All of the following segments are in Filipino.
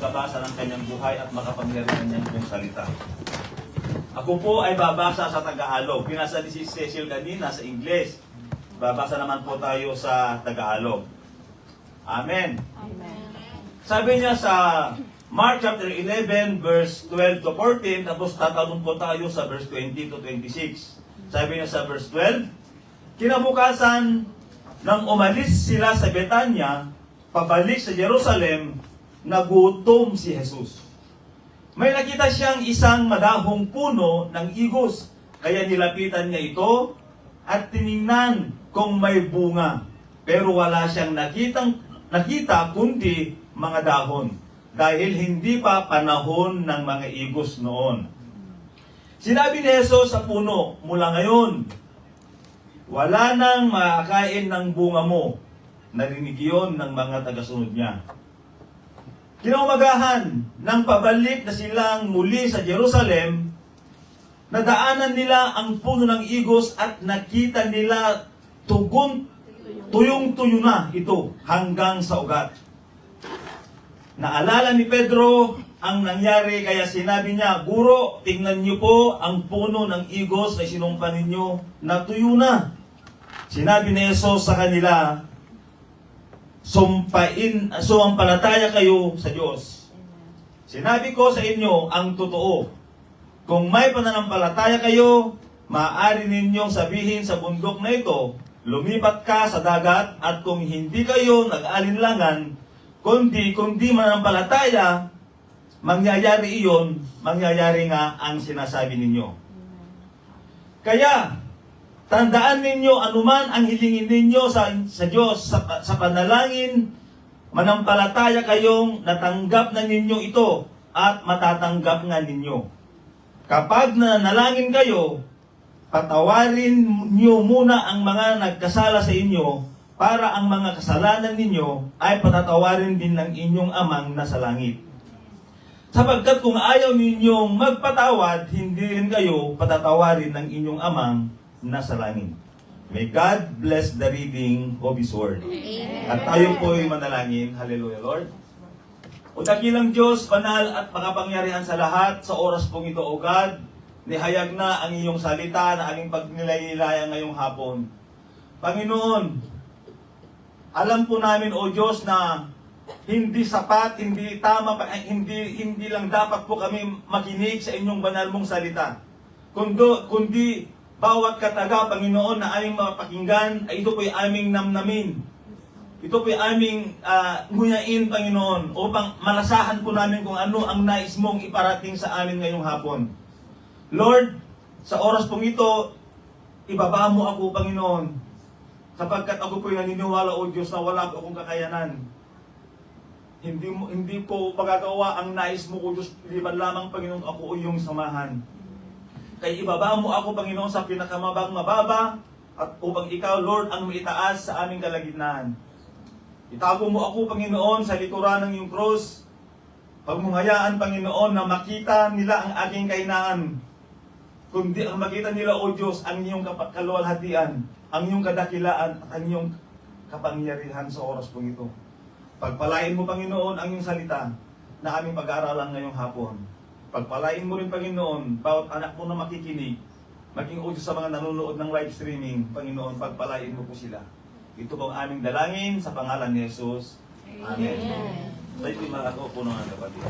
pagkabasa ng kanyang buhay at makapangyarihan niyang kong salita. Ako po ay babasa sa Tagalog. Pinasa ni si Cecil kanina sa Ingles. Babasa naman po tayo sa Tagalog. Amen. Amen. Sabi niya sa Mark chapter 11 verse 12 to 14, tapos tatanong po tayo sa verse 20 to 26. Sabi niya sa verse 12, kinabukasan nang umalis sila sa Betanya, pabalik sa Jerusalem, nagutom si Jesus. May nakita siyang isang madahong puno ng igos, kaya nilapitan niya ito at tiningnan kung may bunga. Pero wala siyang nakita kundi mga dahon, dahil hindi pa panahon ng mga igos noon. Sinabi ni Jesus sa puno, mula ngayon, wala nang makakain ng bunga mo. Narinig yun ng mga tagasunod niya. Kinaumagahan, nang pabalik na silang muli sa Jerusalem, nadaanan nila ang puno ng igos at nakita nila tuyong-tuyo na ito hanggang sa ugat. Naalala ni Pedro ang nangyari, kaya sinabi niya, Guro, tingnan niyo po ang puno ng igos na sinumpa ninyo na tuyo na. Sinabi ni Jesus sa kanila, sumampalataya kayo sa Diyos. Sinabi ko sa inyo ang totoo. Kung may pananampalataya kayo, maaari ninyong sabihin sa bundok na ito, lumipat ka sa dagat, at kung hindi kayo nag-alinlangan, kundi mananampalataya, mangyayari iyon, mangyayari nga ang sinasabi ninyo. Kaya, tandaan ninyo anuman ang hilingin ninyo sa Diyos sa panalangin, manampalataya kayong natanggap na ninyo ito at matatanggap nga ninyo. Kapag nanalangin kayo, patawarin niyo muna ang mga nagkasala sa inyo para ang mga kasalanan ninyo ay patatawarin din ng inyong amang nasa langit. Sapagkat kung ayaw ninyong magpatawad, hindi rin kayo patatawarin ng inyong amang nasa langit. May God bless the reading of His Word. Amen. At tayo po ay manalangin. Hallelujah, Lord. O dakilang Diyos, banal at makapangyarihan sa lahat, sa oras pong ito, O God, nihayag na ang iyong salita na aming pagnilaylaya ngayong hapon. Panginoon, alam po namin, O Diyos, na hindi sapat, hindi tama, hindi lang dapat po kami makinig sa inyong banal mong salita. Kundi bawat kataga, Panginoon, na aming mapakinggan, ay ito po'y aming namnamin. Ito po'y aming nguyain, Panginoon, upang malasahan po namin kung ano ang nais mong iparating sa amin ngayong hapon. Lord, sa oras pong ito, ibaba mo ako, Panginoon, sapagkat ako po'y naniniwala, O Diyos, na wala po akong kakayanan. Hindi po magagawa ang nais mo, O Diyos, liban lamang, Panginoon, ako o iyong samahan. Kaya ibaba mo ako, Panginoon, sa pinakamabang mababa, at upang ikaw, Lord, ang maitaas sa aming kalagitnaan. Itago mo ako, Panginoon, sa likuran ng iyong krus. Huwag mong hayaan, Panginoon, na makita nila ang aking kahinaan. Kundi ang makita nila, O Diyos, ang iyong kaluwalhatian, ang iyong kadakilaan, at ang iyong kapangyarihan sa oras pong ito. Pagpalain mo, Panginoon, ang iyong salita na aming pag-aaralan ngayong hapon. Pagpalain mo rin, Panginoon, bawat anak mo na makikinig, maging audio sa mga nanonood ng live streaming, Panginoon, pagpalain mo po sila. Ito pong aming dalangin sa pangalan ni Jesus. Amen. Tayo ako po ng kapatid.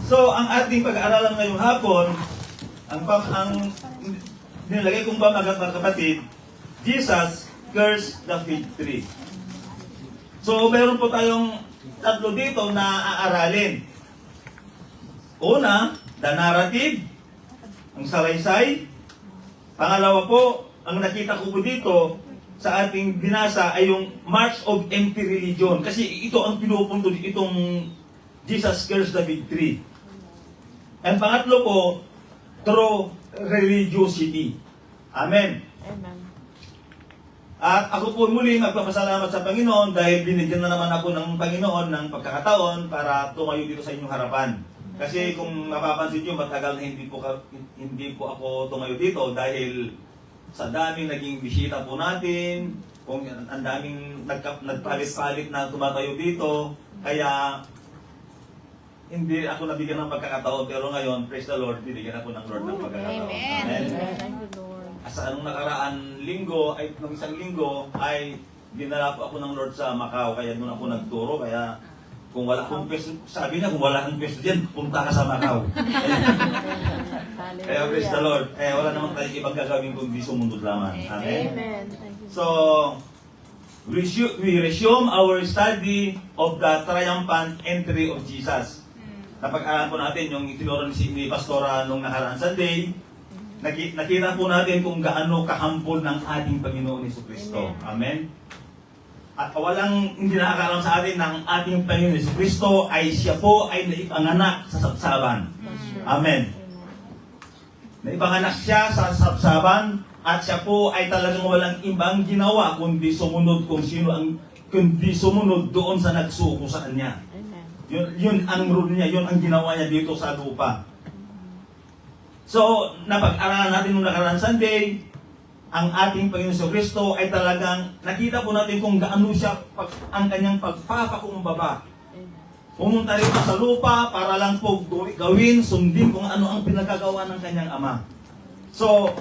So, ang ating pag-aaralan ngayong hapon, ang nilagay kong pamagat mga kapatid, Jesus cursed the fig tree. So, meron po tayong tatlo dito na aaralin. Una, the narrative, ang salaysay. Pangalawa po, ang nakita ko po dito sa ating binasa ay yung March of Empty Religion. Kasi ito ang pinupunto itong Jesus cursed the fig tree. And pangatlo po, true religiosity. Amen. Amen. At ako po muli magpapasalamat sa Panginoon dahil binigyan na naman ako ng Panginoon ng pagkakataon para tumayo dito sa inyong harapan. Kasi kung mapapansin nyo, matagal na hindi po ako tumayo dito dahil sa daming naging bisita po natin, kung ang daming nagpalit-palit na tumatayo dito, Kaya, hindi ako nabigyan ng pagkakataon, pero ngayon, praise the Lord, bibigyan ako ng Lord ng pagkakataon. Amen. Amen. Thank you, Lord. Sa anong nakaraan linggo, ay nung isang linggo, ay dinala po ako ng Lord sa Macau, kaya doon ako nagturo, kaya kung wala akong pwesto, sabi niya, kung wala kang pwesto dyan, punta ka sa Macau. Kaya praise the Lord. Kaya wala naman tayong ibang gagawin kundi sumunod lamang. Amen. Amen. Thank you. So, we resume our study of the triumphant entry of Jesus. Napag-aralan po natin yung itinuro ni Pastora nung nakaraan Sunday. Nakita po natin kung gaano kahambol ng ating Panginoon Jesucristo. Amen. At walang hindi nakakalam sa atin ng ating Panginoon Jesucristo ay siya po ay naipanganak sa sabsaban. Amen. Naipanganak siya sa sabsaban at siya po ay talagang walang ibang ginawa kundi sumunod kundi sumunod doon sa nagsuko sa kanya. Yun ang rule niya, yun ang ginawa niya dito sa lupa. So, napag-aralan natin nung nakaraan Sunday, ang ating Panginoon Jesucristo ay talagang nakita po natin kung gaano siya ang kanyang pagpapakumbaba. Pumunta rin sa lupa para lang po gawin, sundin kung ano ang pinagagawa ng kanyang ama. So,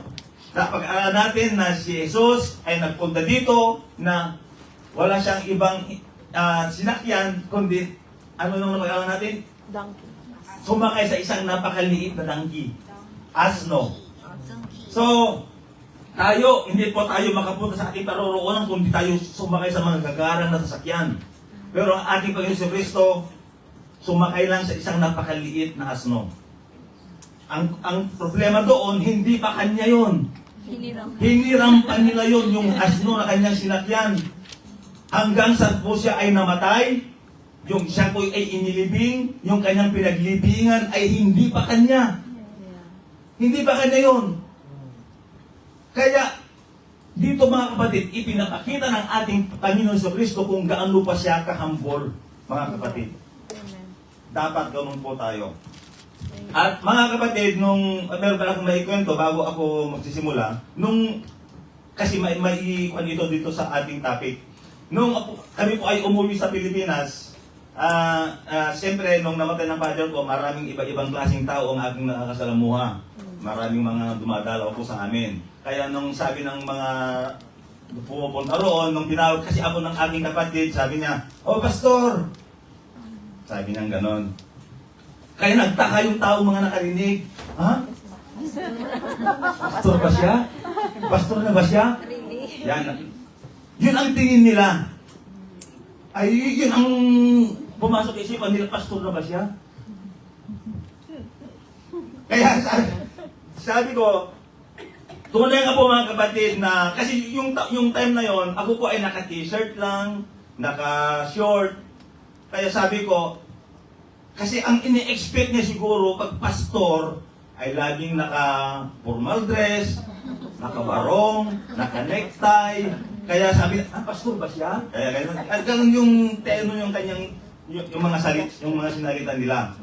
napag-aralan natin na si Jesus ay nagpunta dito na wala siyang ibang sinakyan, kundi ano nung napag-aralan natin? Donkey. Sumakay sa isang napakaliit na donkey. Asno. So, tayo, hindi po tayo makapunta sa ating paroroonan kundi tayo sumakay sa mga gagarang na sasakyan. Pero ang ating Panginoon Jesucristo, sumakay lang sa isang napakaliit na asno. Ang problema doon, hindi pa kanya yon. Hiniram pa nila yon, yung asno na kanyang sinakyan. Hanggang sa po siya ay namatay, yung siya po ay inilibing, yung kanyang pinaglibingan ay hindi pa kanya. Hindi pa kanya yon. Kaya, dito mga kapatid, ipinapakita ng ating Panginoon Jesucristo kung gaano pa siya kahambol, mga kapatid. Dapat ganun po tayo. At mga kapatid, meron pala akong maikwento bago ako magsisimula, kasi may dito sa ating topic. Nung kami po ay umuwi sa Pilipinas, siyempre, nung namatay ng father ko, maraming iba-ibang klaseng tao ang aking nakakasalamuha. Maraming mga dumadalaw po sa amin. Kaya nung sabi ng mga pumupunta roon, nung tinawag kasi ako ng aking kapatid, sabi niya, "Oh, Pastor!" Sabi niya ganon. Kaya nagtaka yung tao mga nakarinig. Ha? Pastor ba siya? Pastor na ba siya? Yan. Yun ang tingin nila. Ay, yun ang pumasok isipan nila, pastor na ba siya? Kaya sabi ko, tunay nga po mga kapatid na, kasi yung time na yon, ako po ay naka-t-shirt lang, naka-short. Kaya sabi ko, kasi ang ini-expect niya siguro pag pastor ay laging naka-formal dress, naka-barong, naka-necktie. Kaya sabi niya, pastor ba siya? Kaya ganun yung teno yung kanyang, yung mga sinalita nila.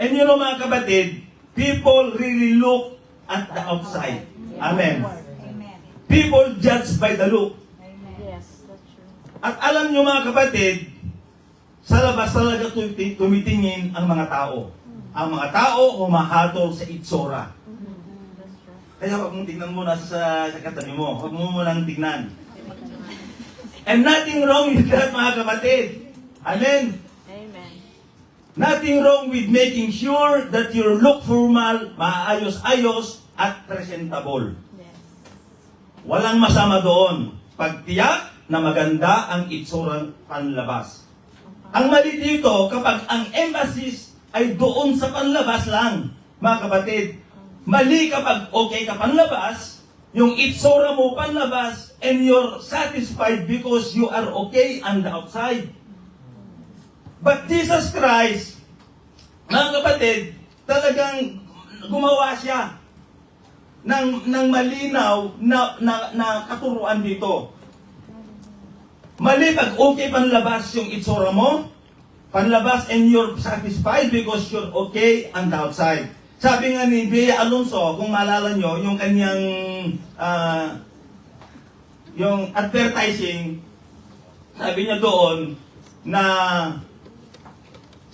And you know mga kapatid, people really look at the outside. Amen. People judge by the look. Yes, that's true. At alam nyo mga kapatid, sa labas talaga tumitingin ang mga tao. Ang mga tao humahatol sa itsura. That's true. Kaya huwag mong tignan muna sa katabi mo. Huwag mo munang tignan. And nothing wrong with that mga kapatid. Amen. Amen. Nothing wrong with making sure that you look formal, maayos-ayos, at presentable. Yes. Walang masama doon. Pagtiyak na maganda ang itsurang panlabas. Ang mali dito, kapag ang emphasis ay doon sa panlabas lang, mga kapatid, mali kapag okay ka panlabas, yung itsura mo panlabas, and you're satisfied because you are okay on the outside. But Jesus Christ, mga kapatid, talagang gumawa siya ng malinaw na katuruan dito. Mali pag okay panlabas yung itsura mo, panlabas and you're satisfied because you're okay on the outside. Sabi nga ni Bea Alonso, kung maalala nyo, yung kanyang yung advertising, sabi niya doon, na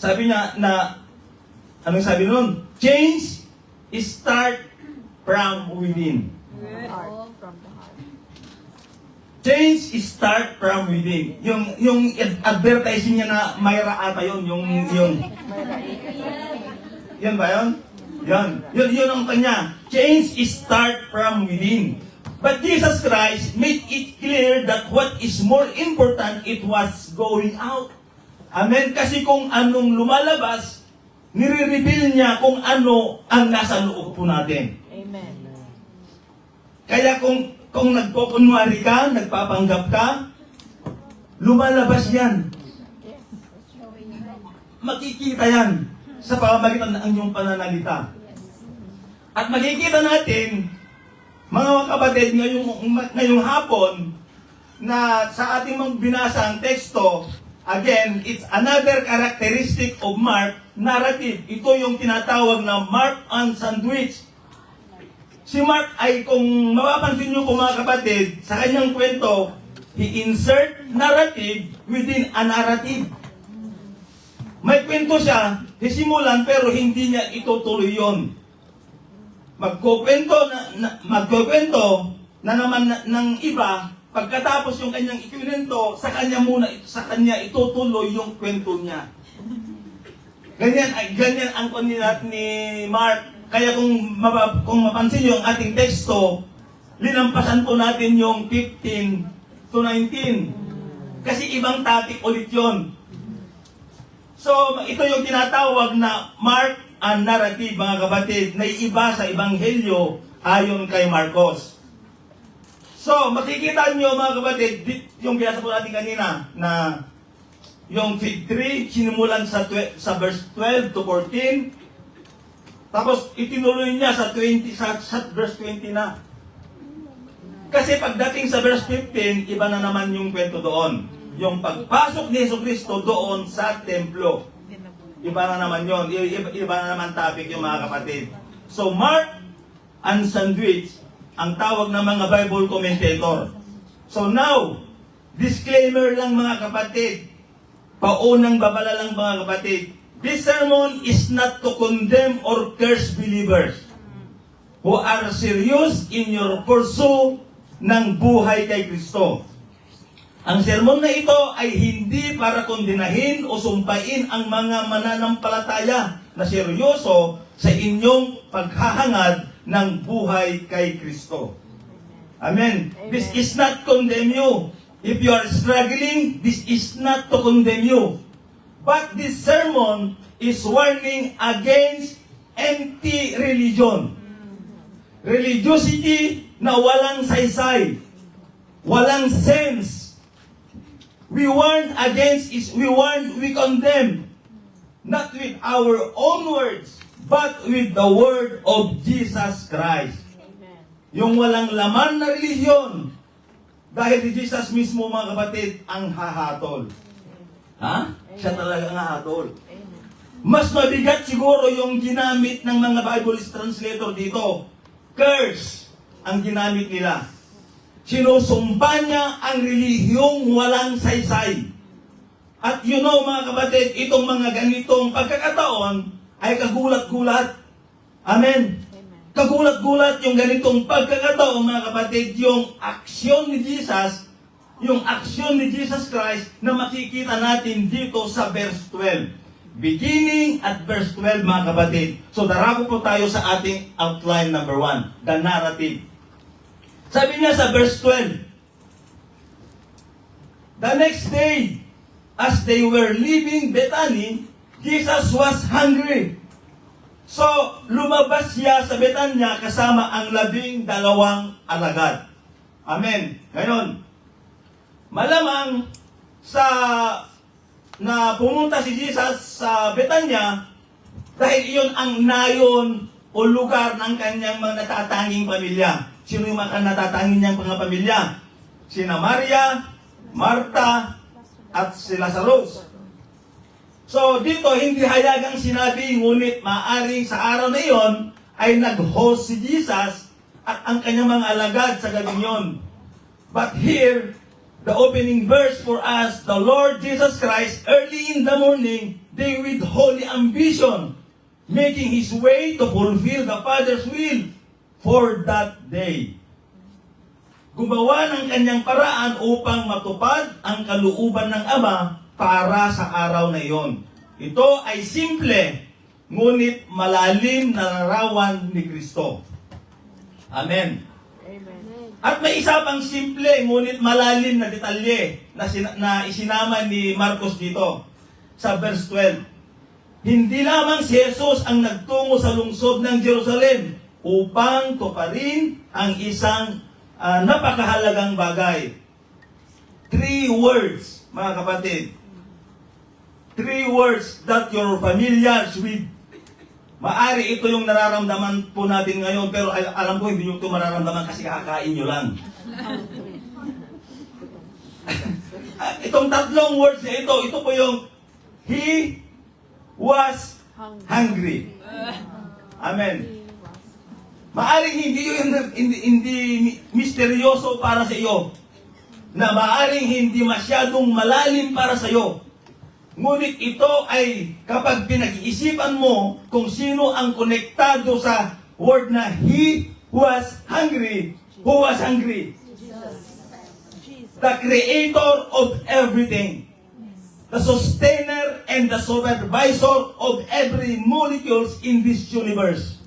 sabi niya na anong sabi nun? Change start from within. Heart, from the heart. Change start from within. Yung advertising niya na Mayra ata yun, yung yan ba yun? Yun ang kanya. Change start from within. But Jesus Christ made it clear that what is more important, it was going out. Amen? Kasi kung anong lumalabas, nire-reveal niya kung ano ang nasa loob po natin. Amen. Kaya kung nagpokunwari ka, nagpapanggap ka, lumalabas yan. Yes. Makikita yan sa pamamagitan ng iyong pananalita. At makikita natin, mga kapatid, ngayong hapon, na sa ating mga binasang teksto, again, it's another characteristic of Mark, narrative. Ito yung tinatawag na Mark on sandwich. Si Mark ay, kung mapapansin nyo po mga kapatid, sa kanyang kwento, he insert narrative within a narrative. May kwento siya, sisimulan, pero hindi niya itutuloy yun. Magkukwento na naman ng iba, pagkatapos yung kanyang ikwento, sa kanya itutuloy yung kwento niya. Ganyan ang kanila ni Mark. Kaya kung mapansin nyo ang ating teksto, linampasan po natin yung 15 to 19. Kasi ibang topic ulit yon. So, ito yung tinatawag na Mark and narrative, mga kapatid, na iba sa Ebanghelyo ayon kay Marcos. So, makikita nyo mga kapatid, yung binasa po natin kanina, na yung fig tree, sinimulan sa verse 12 to 14, tapos itinuloy niya sa verse 20 na. Kasi pagdating sa verse 15, iba na naman yung kwento doon. Yung pagpasok ni Jesucristo doon sa templo. Iba na naman yun. Iba na naman topic yung mga kapatid. So, Mark and sandwich, ang tawag ng mga Bible commentator. So now, disclaimer lang mga kapatid. Paunang babala lang mga kapatid. This sermon is not to condemn or curse believers who are serious in your pursuit ng buhay kay Kristo. Ang sermon na ito ay hindi para kondenahin o sumpain ang mga mananampalataya na seryoso sa inyong paghahangad ng buhay kay Kristo. Amen. This is not condemn you. If you are struggling, this is not to condemn you. But this sermon is warning against empty religion. Religiosity na walang saysay, walang sense. We warn against is we condemn, not with our own words, but with the word of Jesus Christ. Amen. Yung walang laman na relihiyon, dahil si Jesus mismo mga kapatid ang hahatol. Ha? Siya talaga ang hahatol. Amen. Mas mabigat siguro yung ginamit ng mga Bible translator dito. Curse ang ginamit nila. Sinusumpa niya ang relihiyong walang saysay. At you know mga kapatid, itong mga ganitong pagkakataon ay kagulat-gulat. Amen. Amen. Kagulat-gulat yung ganitong pagkakataon mga kapatid, yung aksyon ni Jesus Christ na makikita natin dito sa verse 12. Beginning at verse 12 mga kapatid. So darako po tayo sa ating outline number 1, the narrative. Sabi niya sa verse 12, the next day, as they were leaving Bethany, Jesus was hungry. So, lumabas siya sa Bethania kasama ang 12 alagad. Amen. Ngayon, malamang na pumunta si Jesus sa Bethania dahil iyon ang nayon o lugar ng kanyang mga natatanging pamilya. Sino yung mga natatanging niyang mga pamilya? Sina Maria, Marta, at si Lazarus. So dito, hindi hayagang sinabi, ngunit maaring sa araw na iyon ay nag-host si Jesus at ang kanyang mga alagad sa gabing yon. But here, the opening verse for us, the Lord Jesus Christ, early in the morning, they with holy ambition, making His way to fulfill the Father's will for that day. Gumawa ng kanyang paraan upang matupad ang kalooban ng Ama para sa araw na iyon. Ito ay simple, ngunit malalim na larawan ni Kristo. Amen. Amen. At may isa pang simple, ngunit malalim na detalye na isinama ni Marcos dito sa verse 12. Hindi lamang si Jesus ang nagtungo sa lungsod ng Jerusalem upang tuparin ang isang napakahalagang bagay. 3 words, mga kapatid. 3 words that you're familiar with. Maari ito yung nararamdaman po natin ngayon, pero alam ko hindi nyo ito mararamdaman kasi kakain nyo lang. Itong 3 words na ito po yung He was hungry. Amen. Maaring hindi misteryoso para sa iyo, na maaring hindi masyadong malalim para sa iyo. Ngunit ito ay kapag pinag-iisipan mo kung sino ang konektado sa word na He was hungry. Who was hungry? The creator of everything. The sustainer and the supervisor of every molecules in this universe.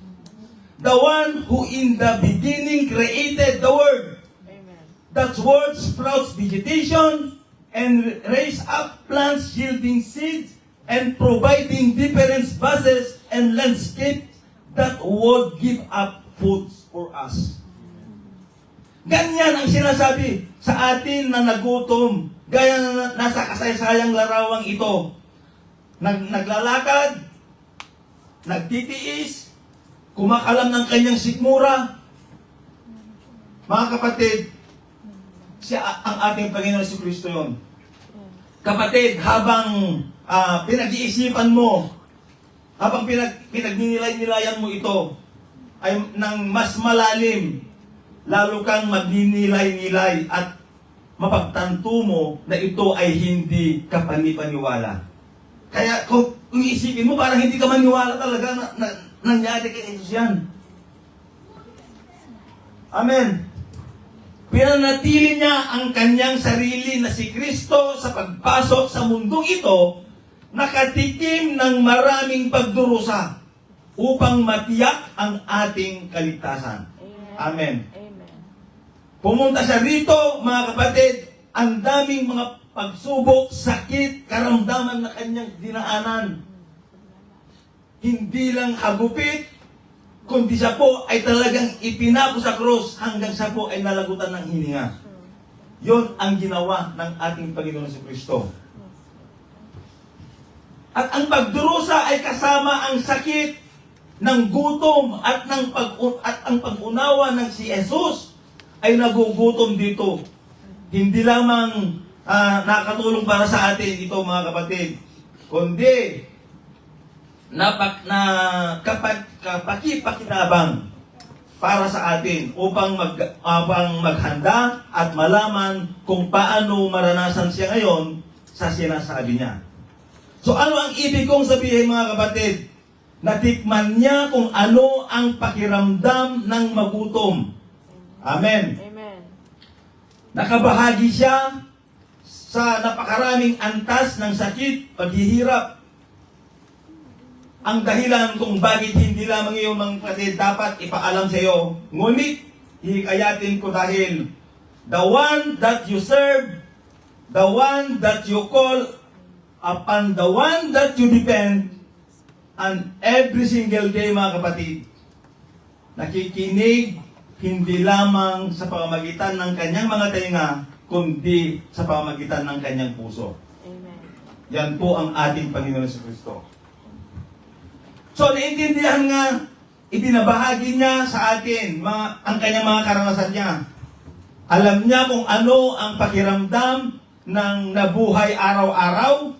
The one who in the beginning created the Word. Amen. That Word sprouts vegetation and raise up plants yielding seeds and providing different buses and landscapes that would give up foods for us. Ganyan ang sinasabi sa atin na nagutom, gaya na nasa kasaysayang larawang ito. Naglalakad, nagtitiis, kumakalam ng kanyang sikmura. Mga kapatid, siya ang ating Panginoon si Kristo yun. Kapatid, habang pinag-iisipan mo, habang pinagnilay-nilayan mo ito, ay nang mas malalim, lalo kang magninilay-nilay at mapagtanto mo na ito ay hindi kapanipaniwala. Kaya kung iisipin mo, parang hindi ka maniwala talaga na nangyari kay Jesus yan. Amen. Pinanatili niya ang kanyang sarili na si Kristo sa pagpasok sa mundong ito, nakatikim ng maraming pagdurusa upang matiyak ang ating kaligtasan. Amen. Amen. Pumunta siya rito, mga kapatid, ang daming mga pagsubok, sakit, karamdaman na kanyang dinaanan. Hindi lang hagupit, kundi siya po ay talagang ipinako sa krus hanggang siya po ay nalagutan ng hininga. Yon ang ginawa ng ating Panginoon si Kristo. At ang pagdurusa ay kasama ang sakit ng gutom at ang pag-unawa ng si Jesus ay nagugutom dito. Hindi lamang nakatulong para sa atin ito, mga kapatid, kundi kapakipakinabang para sa atin upang maghanda at malaman kung paano maranasan siya ngayon sa sinasabi niya. So ano ang ibig kong sabihin, mga kapatid? Natikman niya kung ano ang pakiramdam ng magutom. Amen. Amen. Nakabahagi siya sa napakaraming antas ng sakit, paghihirap. Ang dahilan kung bakit hindi lamang iyo, mga kapatid, dapat ipaalam sa iyo. Ngunit, hikayatin ko dahil the one that you serve, the one that you call upon, the one that you depend, and every single day, mga kapatid, nakikinig hindi lamang sa pamamagitan ng kanyang mga tenga, kundi sa pamamagitan ng kanyang puso. Amen. Yan po ang ating Panginoon sa Kristo. So, naiintindihan nga, ibinabahagi niya sa atin ang kanyang mga karanasan niya. Alam niya kung ano ang pakiramdam ng nabuhay araw-araw.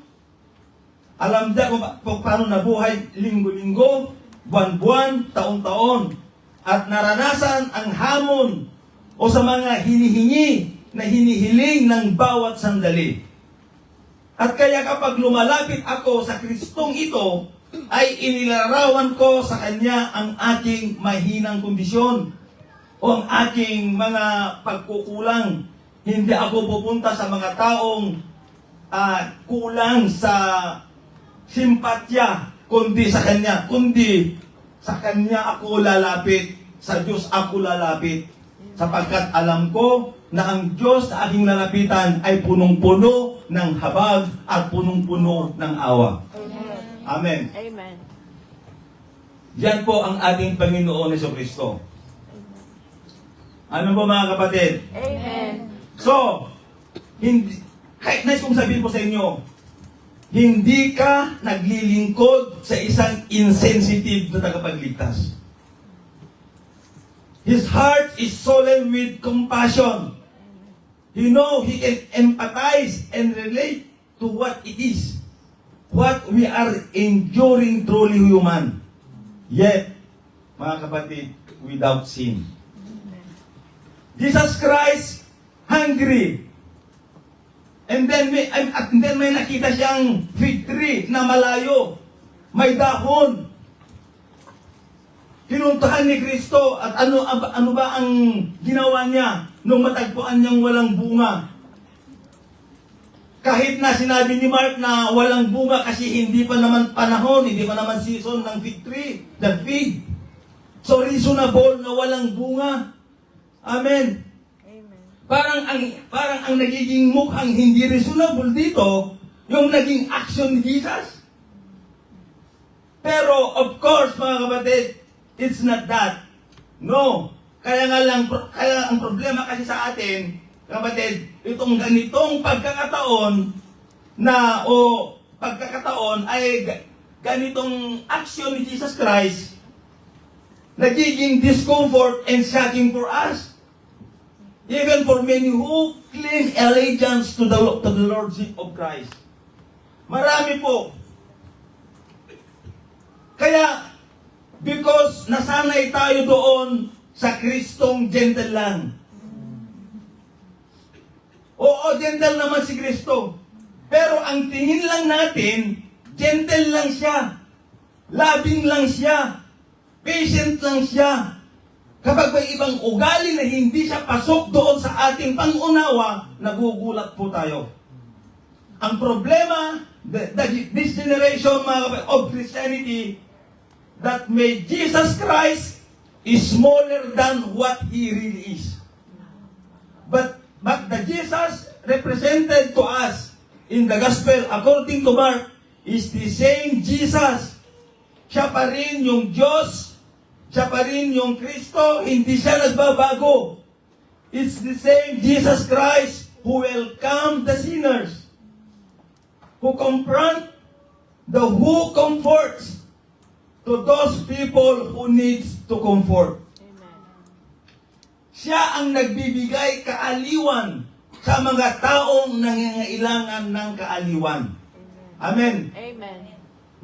Alam niya kung paano nabuhay linggo-linggo, buwan-buwan, taon-taon. At naranasan ang hamon o sa mga hinihingi na hinihiling ng bawat sandali. At kaya kapag lumalapit ako sa Kristong ito, ay inilarawan ko sa Kanya ang aking mahinang kondisyon o ang aking mga pagkukulang. Hindi ako pupunta sa mga taong kulang sa simpatya, kundi sa Kanya. Kundi sa Kanya ako lalapit, sa Diyos ako lalapit. Sapagkat alam ko na ang Diyos na aking lalapitan ay punong-puno ng habag at punong-puno ng awa. Amen. Amen. Yan po ang ating Panginoon Jesucristo. Ano po mga kapatid? Amen. So, hindi, kahit nais kong sabihin po sa inyo, hindi ka naglilingkod sa isang insensitive na tagapagligtas. His heart is swollen with compassion. You know, he can empathize and relate to what it is. What we are enduring truly human. Yet, mga kapatid, without sin. Jesus Christ, hungry. And then may nakita siyang fig tree na malayo. May dahon. Pinuntahan ni Kristo at ano ba ang ginawa niya nung matagpuan niyang walang bunga? Kahit na sinabi ni Mark na walang bunga kasi hindi pa naman panahon, hindi pa naman season ng fig tree, the fig. So reasonable na walang bunga. Amen. Amen. Parang ang nagiging mukhang hindi reasonable dito, yung naging action ni Jesus. Pero of course, mga kapatid, it's not that. No. Kaya ang problema kasi sa atin, kapatid, itong ganitong pagkakataon ay ganitong action ni Jesus Christ, nagiging discomfort and shocking for us. Even for many who claim allegiance to the Lordship of Christ. Marami po. Kaya, because nasanay tayo doon sa Kristong gentle lang. Oo, gentle naman si Kristo. Pero ang tingin lang natin, gentle lang siya. Loving lang siya. Patient lang siya. Kapag may ibang ugali na hindi siya pasok doon sa ating pangunawa, nagugulat po tayo. Ang problema, this generation of Christianity, that made Jesus Christ is smaller than what He really is. But the Jesus represented to us in the gospel according to Mark is the same Jesus. Siya pa rin yung Diyos, siya pa rin yung Kristo, hindi siya nagbabago. It's the same Jesus Christ who welcomed the sinners, who confront, who comforts to those people who needs to comfort. Amen. Siya ang nagbibigay kaaliwan sa mga taong nangangailangan ng kaaliwan. Amen. Amen.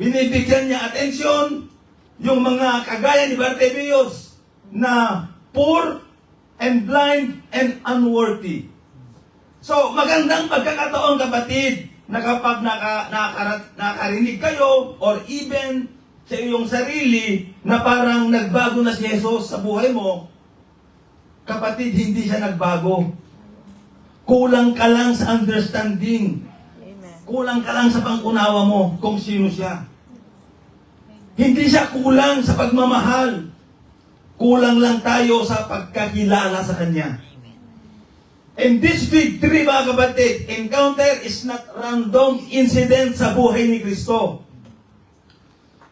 Binibigyan niya atensyon yung mga kagaya ni Bartimaeus na poor and blind and unworthy. So, magandang pagkakataon kapatid na kapag nakarinig kayo or even sa iyong sarili na parang nagbago na si Jesus sa buhay mo, kapatid, hindi siya nagbago. Kulang ka lang sa understanding. Amen. Kulang ka lang sa pangunawa mo kung sino siya. Hindi siya kulang sa pagmamahal. Kulang lang tayo sa pagkakilala sa Kanya. And this fig tree, mga kapatid, encounter is not random incident sa buhay ni Kristo.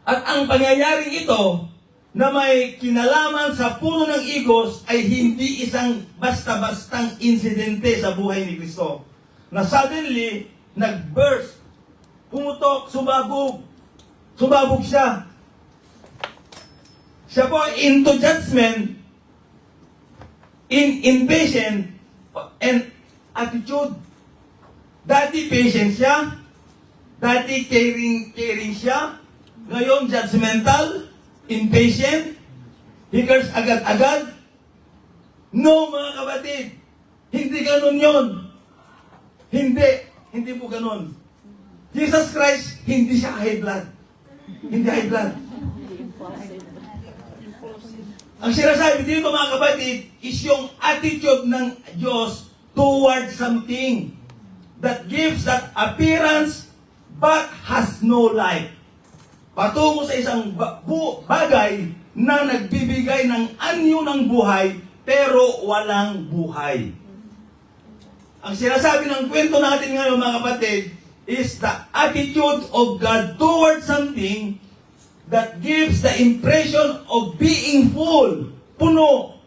At ang pangyayaring ito na may kinalaman sa puno ng igos ay hindi isang basta-bastang insidente sa buhay ni Kristo. Na suddenly, nag-burst, pumutok, sumabog siya. Siya po into judgment, in impatient, and attitude. Dati patient siya, dati caring siya, ngayon judgmental, impatient, he curse agad-agad. No, mga kapatid. Hindi ganun yon. Hindi po ganun. Jesus Christ, hindi siya high blood. Hindi high blood. Ang sinasabi dito mga kapatid is yung attitude ng Diyos towards something that gives that appearance but has no life. Patungo sa isang bagay na nagbibigay ng anyo ng buhay pero walang buhay. Ang sinasabi ng kwento natin ngayon mga kapatid is the attitude of God towards something that gives the impression of being full, puno,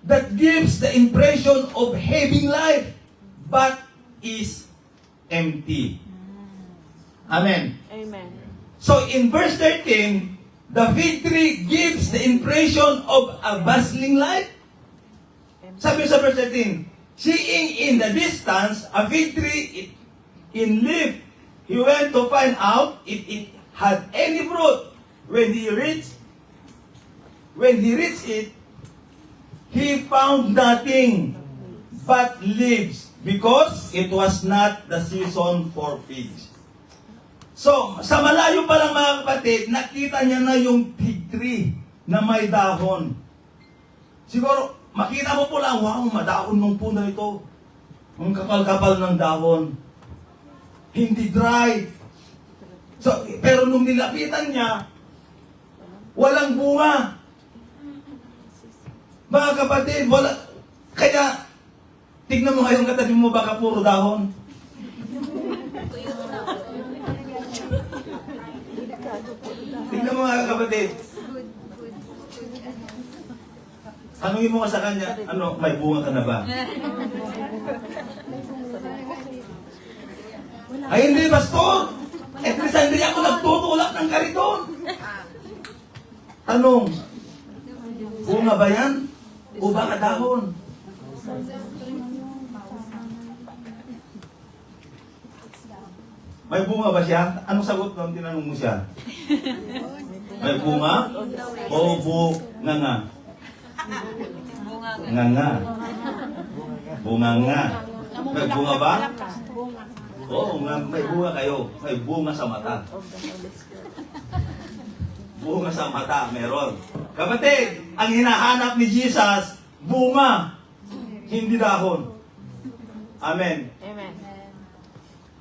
that gives the impression of having life, but is empty. Amen. Amen. So in verse 13, the fig tree gives the impression of a bustling life. Sabi sa verse 13, seeing in the distance a fig tree in leaf, he went to find out if it had any fruit. When he reached it, he found nothing but leaves because it was not the season for figs. So, sa malayo pa lang mga kapatid, nakita niya na yung fig tree na may dahon. Siguro, makita mo po lang, wow, madahon ng puno ito. Ang kapal-kapal ng dahon. Hindi dry. So, pero nung nilapitan niya, walang bunga. Mga kapatid, wala. Kaya, tignan mo ngayong katabi mo, baka puro dahon. Tignan mo mga kapatid. Tanungin mo ka sa kanya, ano, may bunga ka na ba? Ay, hindi, pastor. At least hindi ako nagtutulak ng kariton. Tanong, bunga ba yan? O baka dahon? May bunga ba siya? Anong sagot nung tinanong mo siya? May bunga? O bunga nga? Nga nga. Bunga nga. May bunga ba? Oo, may bunga kayo. May bunga sa mata. Bunga sa mata, meron. Kapatid, ang hinahanap ni Jesus, bunga. Hindi dahon. Amen. Amen.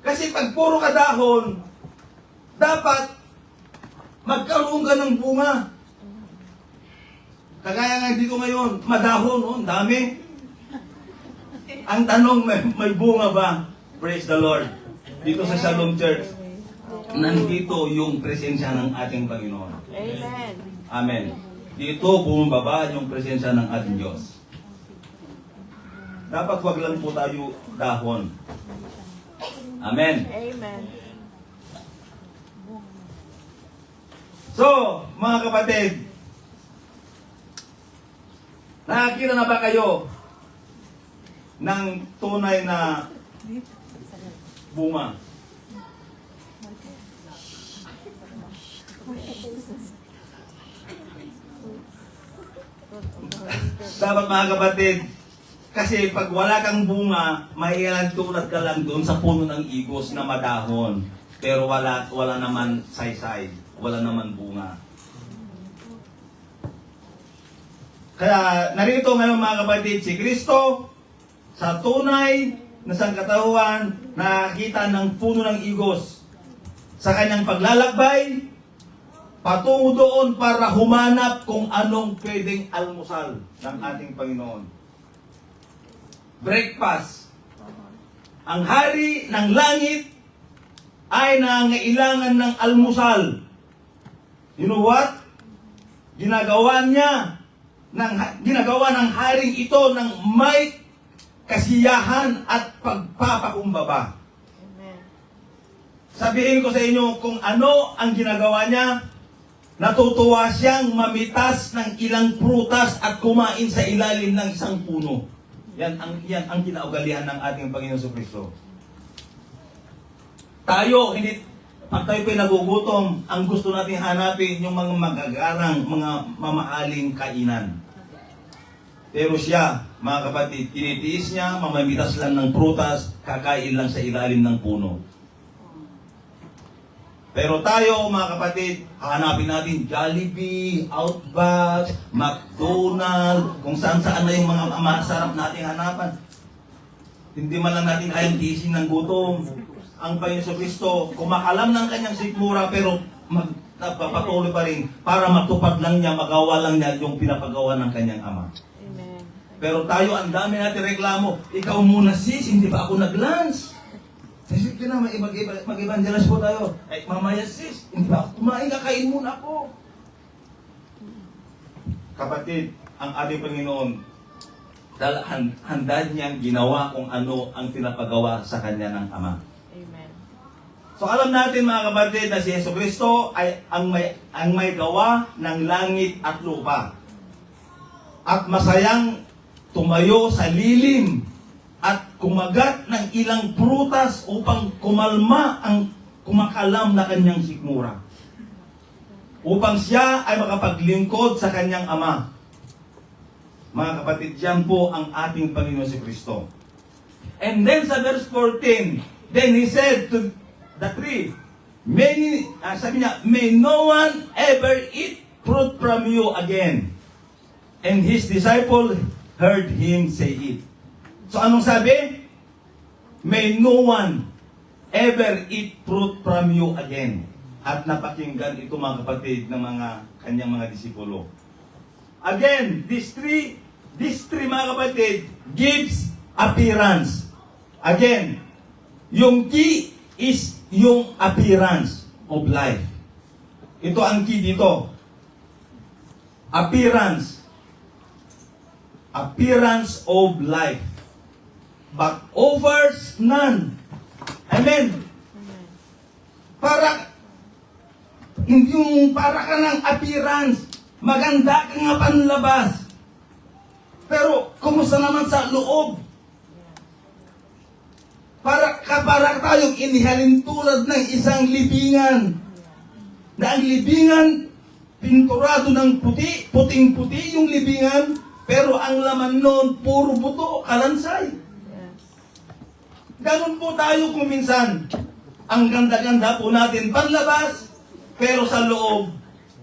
Kasi pag puro ka dahon, dapat magkaroon ka ng bunga. Kagaya nga dito ngayon, madahon, oh, dami. Ang tanong, may bunga ba? Praise the Lord. Dito sa Shalom Church, nandito yung presensya ng ating Panginoon. Amen. Amen. Dito bumababa yung presensya ng ating Diyos. Dapat wag lang po tayo dahon. Amen. Amen. So, mga kapatid, nakakita na ba kayo ng tunay na bunga? Dapat mga kapatid, kasi pag wala kang bunga, mahihalan tulad ka lang doon sa puno ng igos na madahon. Pero wala naman saysay, wala naman bunga. Kaya narito ngayon mga kapatid, si Kristo sa tunay na sangkatauhan nakakita ng puno ng igos. Sa kanyang paglalakbay, patungo doon para humanap kung anong pwedeng almusal ng ating Panginoon. Breakfast. Ang hari ng langit ay nangailangan ng almusal. You know what? Ginagawa ng haring ito ng may kasiyahan at pagpapakumbaba. Amen. Sabihin ko sa inyo kung ano ang ginagawa niya. Natutuwa siyang mamitas ng ilang prutas at kumain sa ilalim ng isang puno. Yan ang kinaugalian ng ating Panginoon Jesucristo. Tayo, pag tayo pinagugutom, ang gusto natin hanapin yung mga magagarang, mga mamahaling kainan. Pero siya, mga kapatid, tinitiis niya, mamamitas lang ng prutas, kakain lang sa ilalim ng puno. Pero tayo, mga kapatid, hanapin natin Jollibee, Outback, McDonald's, kung saan-saan na yung mga masarap nating hanapan. Hindi man lang natin kayang tiisin ng gutom. Ang Panginoon Kristo, kumakalam ng kanyang sikmura, pero nagpapatuloy pa rin para matupad lang niya, magawa lang niya yung pinapagawa ng kanyang Ama. Amen. Pero tayo, ang dami natin reklamo. Ikaw muna sis, hindi ba ako nag-lunch? Sige na, mag-evangelize po tayo. Ay, mamaya sis, hindi ba ako kumain, kakain muna ako. Kapatid, ang ating Panginoon, handa niyang ginawa kung ano ang pinapagawa sa kanya ng Ama. Amen. So alam natin mga kapatid na si Yesu Kristo ay ang may gawa ng langit at lupa. At masayang tumayo sa lilim at kumagat ng ilang prutas upang kumalma ang kumakalam na kanyang sikmura. Upang siya ay makapaglingkod sa kanyang Ama. Mga kapatid, yan po ang ating Panginoon si Kristo. And then sa verse 14, then he said to the tree, sabi niya, may no one ever eat fruit from you again. And his disciple heard him say it. So anong sabi? May no one ever eat fruit from you again. At napakinggan ito mga kapatid ng mga kanyang mga disipulo. Again, this tree mga kapatid gives appearance. Again, yung key is yung appearance of life. Ito ang key dito. Appearance. Appearance of life. But offers none. Amen. Hindi yung para ka ng appearance. Maganda ka nga panlabas. Pero, kumusta naman sa loob? Para tayong inihalin tulad ng isang libingan. Na ang libingan, pinturado ng puti, puting-puti yung libingan, pero ang laman noon, puro buto, kalansay. Ganun po tayo kung minsan. Ang ganda-ganda po natin panlabas, pero sa loob,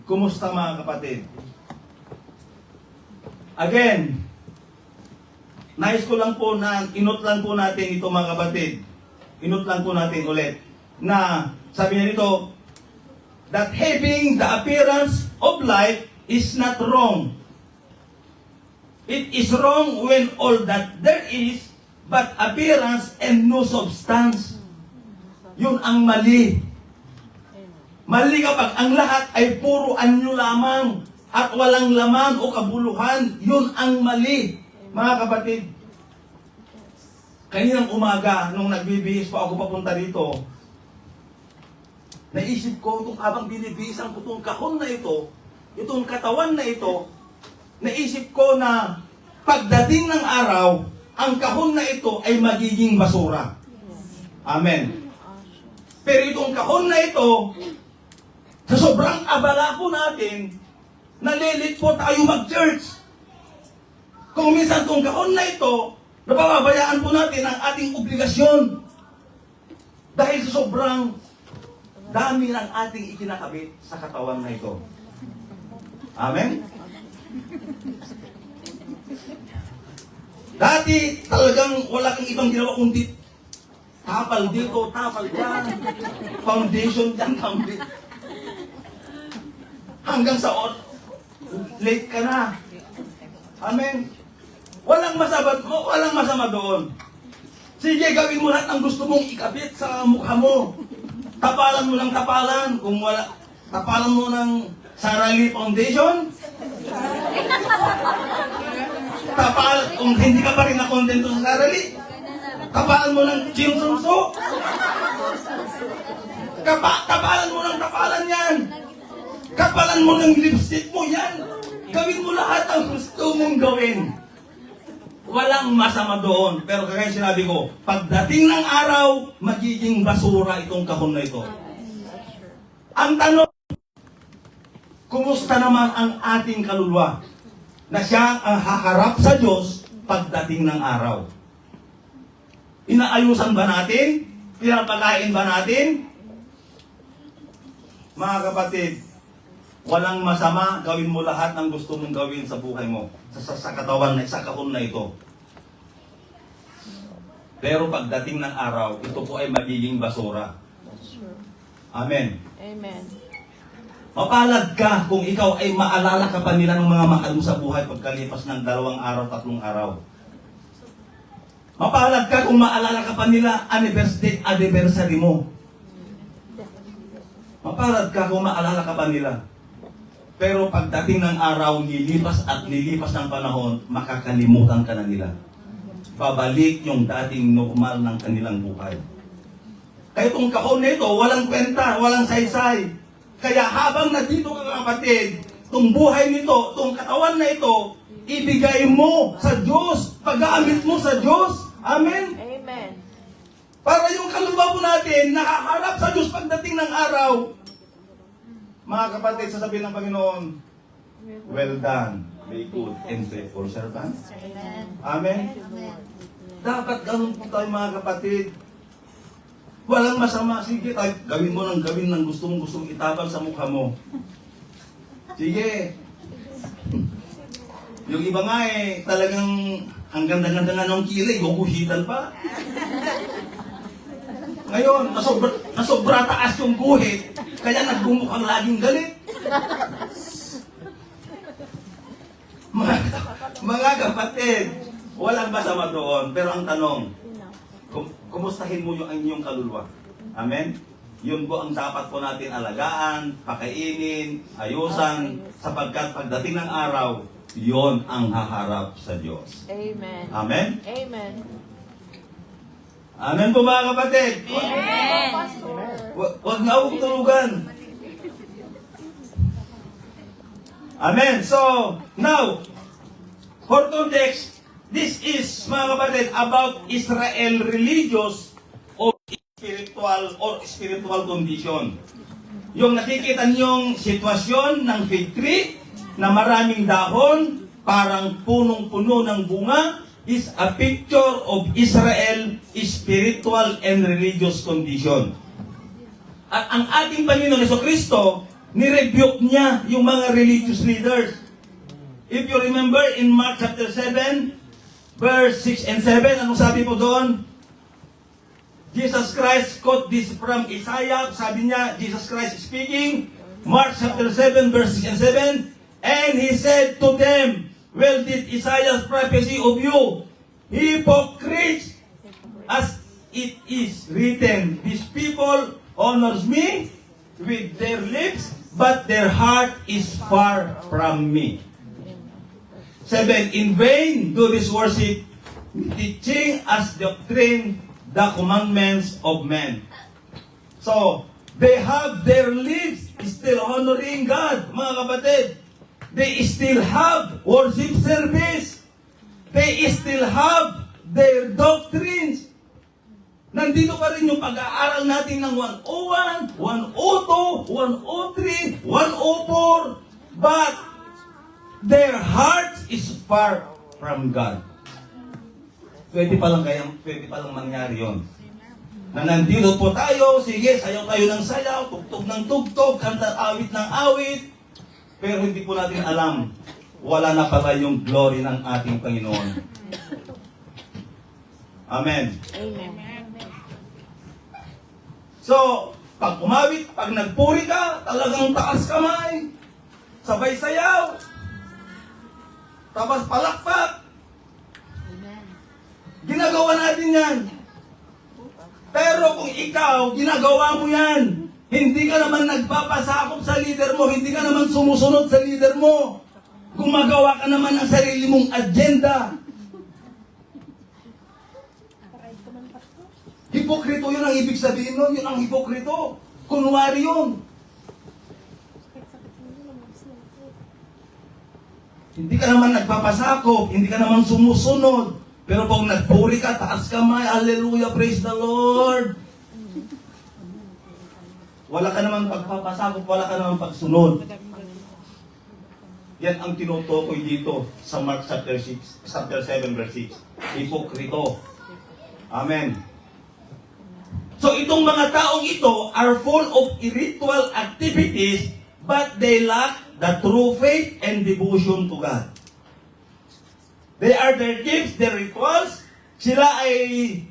kumusta mga kapatid? Again, nais ko lang po na inot lang po natin ito mga kapatid. Inot lang po natin ulit. Na sabi niya dito, that having the appearance of life is not wrong. It is wrong when all that there is but appearance and no substance. Yun ang mali. Mali kapag ang lahat ay puro anyo lamang at walang laman o kabuluhan. Yun ang mali, mga kapatid. Kaninang umaga, nung nagbibihis pa ako papunta dito, naisip ko, habang binibihisan ko itong kahon na ito, itong katawan na ito, naisip ko na pagdating ng araw, ang kahon na ito ay magiging basura. Amen. Pero itong kahon na ito, sa sobrang abala po natin, nalilit po tayo mag-church. Kung minsan itong kahon na ito, napapabayaan po natin ang ating obligasyon. Dahil sa sobrang dami ng ating ikinakabit sa katawan na ito. Amen? Dati talagang wala kang ibang ginawa kundi tapal dito, tapal dyan, foundation dyan, foundation. Hanggang sa late ka na. Amen? Walang masama doon. Sige, gawin mo lahat ang gusto mong ikabit sa mukha mo. Tapalan mo ng tapalan. Kung wala, tapalan mo ng Sarali Foundation. Kung hindi ka pa rin na-contento sa Sarali, tapalan mo ng Chimsunso. Tapalan mo ng tapalan yan. Kapalan mo ng lipstick mo yan. Gawin mo lahat ang gusto mong gawin. Walang masama doon. Pero kagaya sinabi ko, pagdating ng araw, magiging basura itong kahon na ito. Ang tanong, kumusta naman ang ating kaluluwa? na siya ang haharap sa Diyos pagdating ng araw. Inaayusan ba natin? Pinapalain ba natin? Mga kapatid, walang masama, gawin mo lahat ng gusto mong gawin sa buhay mo, sa katawan na sa kahon na ito. Pero pagdating ng araw, ito po ay magiging basura. Amen. Amen. Mapalad ka kung ikaw ay maalala ka pa nila ng mga mahal mo sa buhay pagkalipas ng 2 araw, 3 araw. Mapalad ka kung maalala ka pa nila anniversary mo. Mapalad ka kung maalala ka pa nila. Pero pagdating ng araw, lilipas at lilipas ng panahon, makakalimutan ka na nila. Babalik yung dating normal ng kanilang buhay. Kaya itong kahon nito, walang kwenta, walang saysay. Kaya habang nandito ka kapatid, itong buhay nito, itong katawan na ito, ibigay mo sa Diyos, pag-aamit mo sa Diyos. Amen? Amen. Para yung kaluluwa po natin, nakaharap sa Diyos pagdating ng araw. Mga kapatid, sasabihin ng Panginoon, well done, may good and faithful servant. Amen? Dapat ganun po tayo mga kapatid. Walang masama. Sige, tayo, gawin mo ng gusto mong itabal sa mukha mo. Sige. Yung iba nga talagang ang ganda-ganda nga ng kilay, guguhitan pa. Ngayon, nasobra taas yung guhit, kaya nagbumukhang laging galit. Mga kapatid, walang masama doon. Pero ang tanong, kumustahin mo yung inyong kaluluwa? Amen? Yun po ang dapat po natin alagaan, pakainin, ayusan, sapagkat pagdating ng araw, yon ang haharap sa Diyos. Amen. Amen? Amen. Amen po mga kapatid. Amen. Huwag na akong tulugan. Amen. So, now, for context, this is, mga kapatid, about Israel religious or spiritual condition. Yung nakikita niyong sitwasyon ng fig tree na maraming dahon, parang punong-puno ng bunga, is a picture of Israel spiritual and religious condition. At ang ating Panginoon Jesucristo, nirebuke niya yung mga religious leaders. If you remember in Mark chapter 7, verse 6 and 7, anong sabi po doon? Jesus Christ quote this from Isaiah. Sabi niya, Jesus Christ speaking, Mark chapter 7, verse 6 and 7, and He said to them, well did Isaiah's prophecy of you, hypocrites, as it is written, these people honors me with their lips, but their heart is far from me. 7, in vain do this worship, teaching as doctrine the commandments of men. So, they have their lips still honoring God, mga kapatid. They still have worship service. They still have their doctrines. Nandito pa rin yung pag-aaral natin ng 101, 102, 103, 104. But their heart is far from God. Pwede palang mangyari yon. Na nandito po tayo, sige, sayaw tayo ng sayaw, tugtog ng tugtog, kanta awit ng awit, pero hindi po natin alam, wala na pala yung glory ng ating Panginoon. Amen. Amen. So, pag umawit, pag nagpuri ka, talagang taas kamay, sabay sayaw, tapos palakpak. Ginagawa natin yan. Pero kung ikaw, ginagawa mo yan, hindi ka naman nagpapasakop sa leader mo, hindi ka naman sumusunod sa leader mo, gumagawa ka naman ng sarili mong agenda. Hipokrito yun ang ibig sabihin nun, yun ang hipokrito. Kunwari yun. Hindi ka naman nagpapasakop, hindi ka naman sumusunod. Pero kung nagpuri ka, taas kamay, hallelujah, praise the Lord. Wala ka naman pagpapasakop, wala ka naman pagsunod. Yan ang tinutukoy dito sa Mark chapter 7 verse 6. Hipokrito. Amen. So itong mga taong ito are full of ritual activities, but they lack the true faith and devotion to God. They are their gifts, their rituals. Sila ay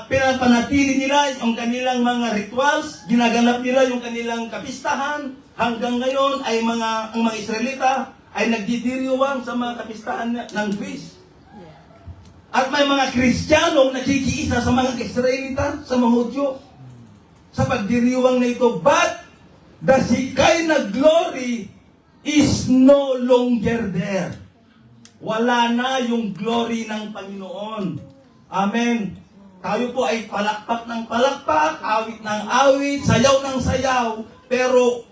pinapanatili nila yung kanilang mga rituals, ginaganap nila yung kanilang kapistahan. Hanggang ngayon ay ang mga Israelita ay nagdidiriwang sa mga kapistahan ng feast. At may mga Kristiyanong nakikiisa sa mga Israelita, sa mga Hudyo, sa pagdiriwang na ito. But the Shekinah glory is no longer there. Wala na yung glory ng Panginoon. Amen. Tayo po ay palakpak ng palakpak, awit ng awit, sayaw ng sayaw, pero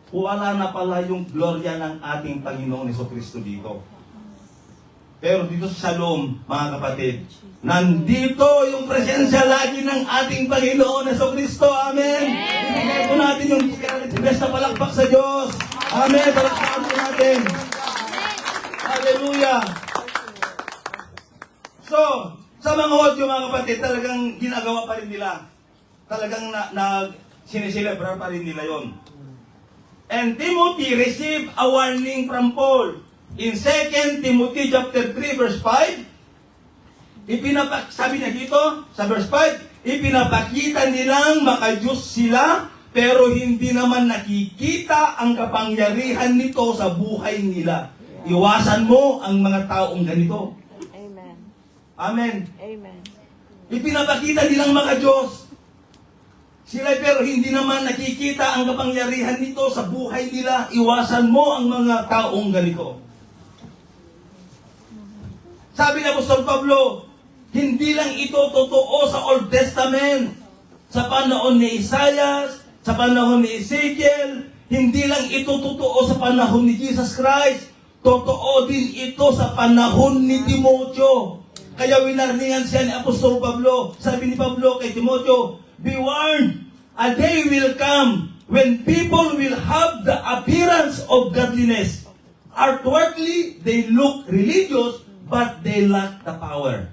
wala na pala yung gloria ng ating Panginoon Jesucristo dito. Pero dito sa Shalom, mga kapatid, nandito yung presensya lagi ng ating Panginoon Jesucristo. Amen. Ibigay po natin yung best na palakpak sa Diyos. Amen. Palakpakan po natin. Hallelujah. So, sa mga Hudyo, mga kapatid, talagang ginagawa pa rin nila. Talagang sineselebrar pa rin nila yon. And Timothy received a warning from Paul. In 2 Timothy chapter 3 verse 5, sabi niya dito, sa verse 5, ipinapakita nilang makajus sila, pero hindi naman nakikita ang kapangyarihan nito sa buhay nila. Iwasan mo ang mga taong ganito. Amen. Amen. Amen. Ipinapakita nilang makajus sila, pero hindi naman nakikita ang kapangyarihan nito sa buhay nila. Iwasan mo ang mga taong ganito. Sabi ni Apostol Pablo, hindi lang ito totoo sa Old Testament. Sa panahon ni Isaias, sa panahon ni Ezekiel, hindi lang ito totoo sa panahon ni Jesus Christ. Totoo din ito sa panahon ni Timoteo. Kaya winarningan siya ni Apostol Pablo. Sabi ni Pablo kay Timoteo, be warned, a day will come when people will have the appearance of godliness. Outwardly, they look religious, but they lack the power.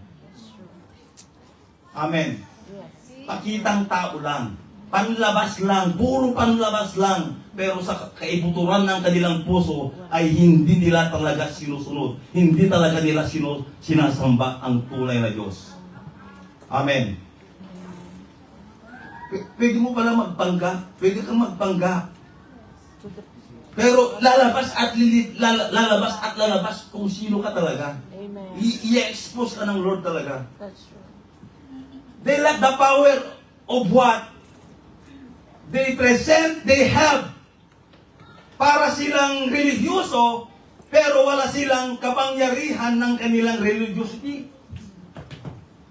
Amen. Pakitang tao lang. Panlabas lang. Puro panlabas lang. Pero sa kaibuturan ng kanilang puso ay hindi nila talaga sinusunod. Hindi talaga nila sinasamba ang tunay na Diyos. Amen. Pwede mo pala magpangga. Pwede kang magpangga. Pero lalabas at lalabas kung sino ka talaga. Amen. I-expose ka ng Lord talaga. That's true. They lack the power of what? They present, they have. Para silang religyoso, pero wala silang kapangyarihan ng kanilang religiosity.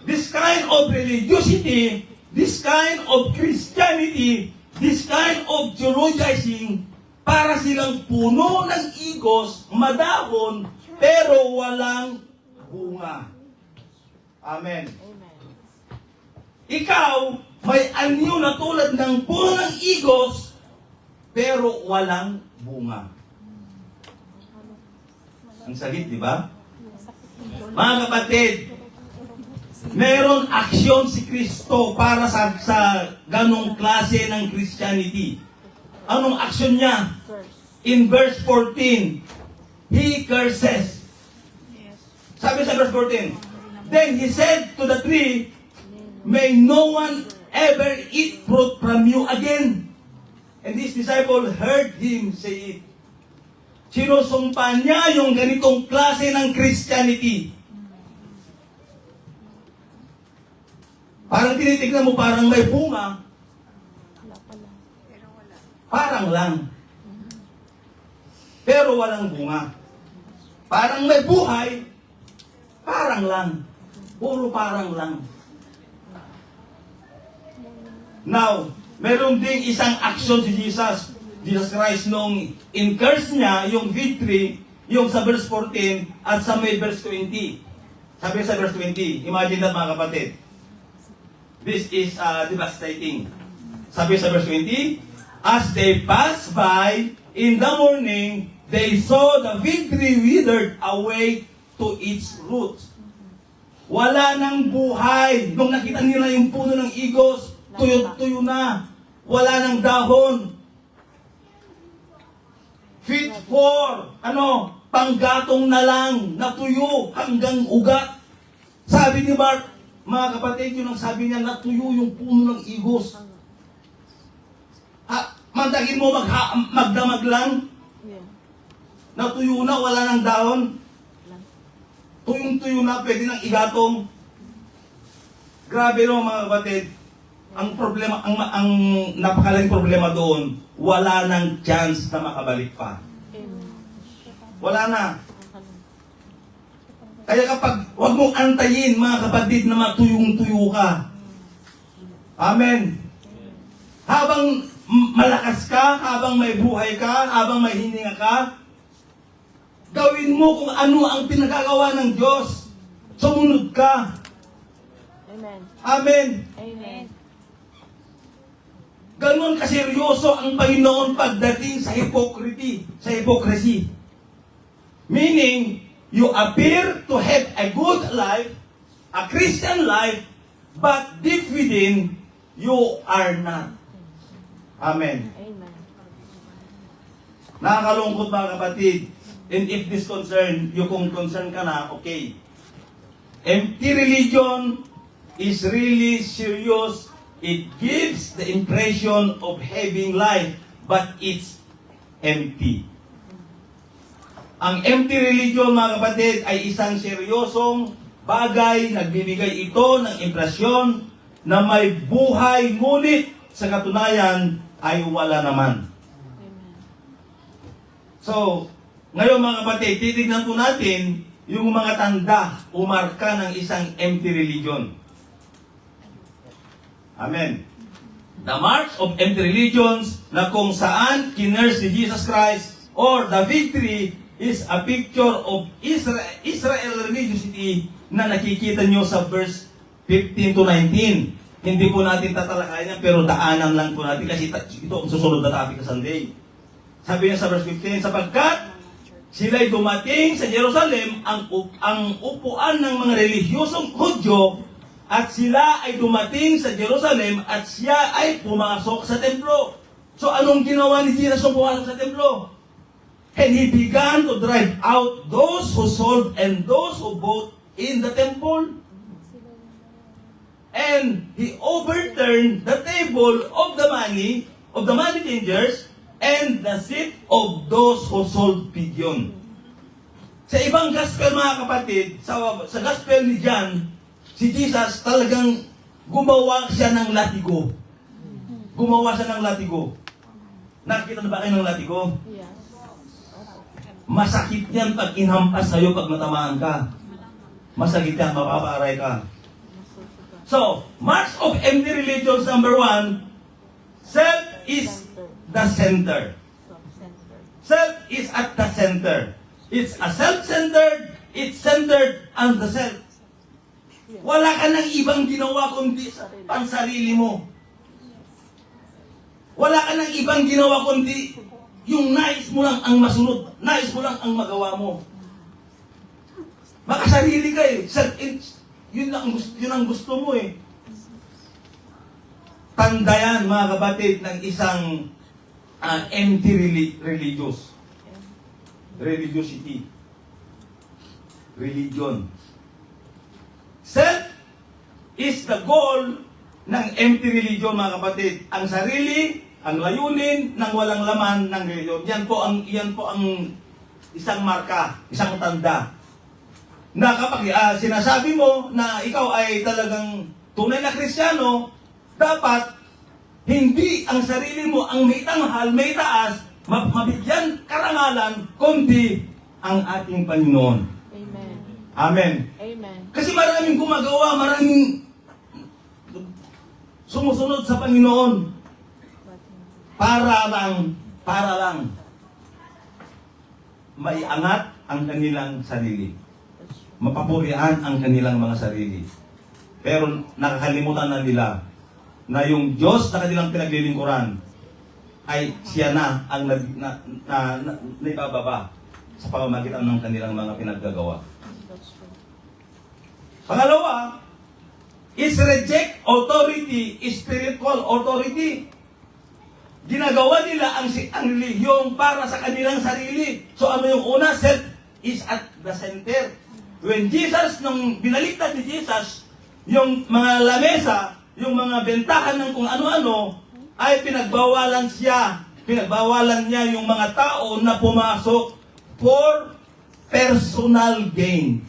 This kind of religiosity, this kind of Christianity, this kind of theologizing, para silang puno ng igos, madahon, pero walang bunga. Amen. Amen. Ikaw, may anyo na tulad ng puno ng igos, pero walang bunga. Ang sakit, di ba? Mga kapatid, meron aksyon si Kristo para sa ganong klase ng Christianity. Anong aksyon niya? First. In verse 14, He curses. Yes. Sabi sa verse 14, then He said to the tree, may no one ever eat fruit from you again. And His disciple heard Him say it. Sinusumpa niya yung ganitong klase ng Christianity. Parang tinitignan mo, parang may bunga, Wala pala. parang lang. Pero walang bunga. Parang may buhay, parang lang. Puro parang lang. Now, meron ding isang action si Jesus Christ nung in-curse niya yung victory, yung sa verse 14 at sa may verse 20. Sabi sa verse 20, imagine that mga kapatid. This is devastating. Sabi sa verse 20, as they passed by in the morning, they saw the fig tree withered away to its roots. Wala nang buhay. Nung nakita nila yung puno ng igos, tuyo-tuyo na. Wala nang dahon. Fit for, panggatong na lang, natuyo hanggang ugat. Sabi ni Mark, mga kapatid, yun ang sabi niya, natuyo yung puno ng igos. Mantagin mo magdamag lang, Yeah. natuyo na, wala nang dahon. Tuyong-tuyo na, pwede nang igatong. Grabe no mga kapatid. Ang problema, ang napakalaking problema doon, wala nang chance na makabalik pa. Amen. Wala na. Kaya wag mong antayin mga kapatid na matuyong-tuyo ka. Amen. Habang malakas ka, habang may buhay ka, habang may hininga ka, gawin mo kung ano ang pinagagawa ng Diyos. Sumunod ka. Amen. Amen. Amen. Ganon kaseryoso ang Panginoon pagdating sa hypocrisy. Meaning, you appear to have a good life, a Christian life, but deep within, you are not. Amen. Amen. Nakakalungkot mga kapatid. And if this concern, yung kung concern ka na, okay. Empty religion is really serious. It gives the impression of having life, but it's empty. Ang empty religion, mga kapatid, ay isang seryosong bagay. Nagbibigay ito ng impresyon na may buhay, ngunit sa katunayan ay wala naman. Amen. So, ngayon mga kapatid, titignan po natin yung mga tanda o marka ng isang empty religion. Amen. The marks of empty religions na kung saan kinurse si Jesus Christ or the victory is a picture of Israel religiosity na nakikita nyo sa verse 15 to 19. Hindi po natin tatalakayan yan, pero daanan lang po natin kasi ito ang susunod na topic sa Sunday. Sabi niya sa verse 15, sapagkat sila'y dumating sa Jerusalem ang upuan ng mga relihiyosong Hudyo at sila ay dumating sa Jerusalem at siya ay pumasok sa templo. So anong ginawa ni Jesus nung pumasok sa templo? And he began to drive out those who sold and those who bought in the temple. And he overturned the table of the money changers and the seat of those who sold pigeon. Sa ibang gospel mga kapatid, sa gospel ni John, si Jesus talagang gumawa siya ng latigo. Gumawa siya ng latigo. Nakita na ba kayo ng latigo? Yes. Masakit yan pag inhampas sa'yo pag natamaan ka. Masakit yan, mapapaaray ka. So, marks of empty religions number 1, self is the center. Self is at the center. It's a self-centered, it's centered on the self. Wala ka nang ibang ginawa kundi sa pansarili mo. Wala ka nang ibang ginawa kundi yung nais mo lang ang masunod. Nais mo lang ang magawa mo. Makasarili ka eh. Yun ang gusto mo eh. Tanda yan mga kapatid ng isang empty religiosity. Religion. Self is the goal ng empty religion mga kapatid. Ang sarili, ang layunin ng walang laman ng religion. Yan po ang isang marka, isang tanda. Na kapag sinasabi mo na ikaw ay talagang tunay na Kristiyano, dapat hindi ang sarili mo ang may tanghal, may taas, mabigyan karangalan, kundi ang ating Panginoon. Amen. Amen. Amen. Kasi maraming gumagawa, maraming sumusunod sa Panginoon para lang maiangat ang kanilang sarili. Mapapurihan ang kanilang mga sarili. Pero nakakalimutan na nila na yung Diyos na kanilang pinaglilingkuran ay siya na ang naibababa sa pamamagitan ng kanilang mga pinaggagawa. That's true. Pangalawa, is reject authority, spiritual authority. Ginagawa nila ang relihiyong para sa kanilang sarili. So ano yung una? Self is at the center. When Jesus, nung binaliktad ni Jesus, yung mga lamesa, yung mga bentahan ng kung ano-ano, ay pinagbawalan siya. Pinagbawalan niya yung mga tao na pumasok for personal gain.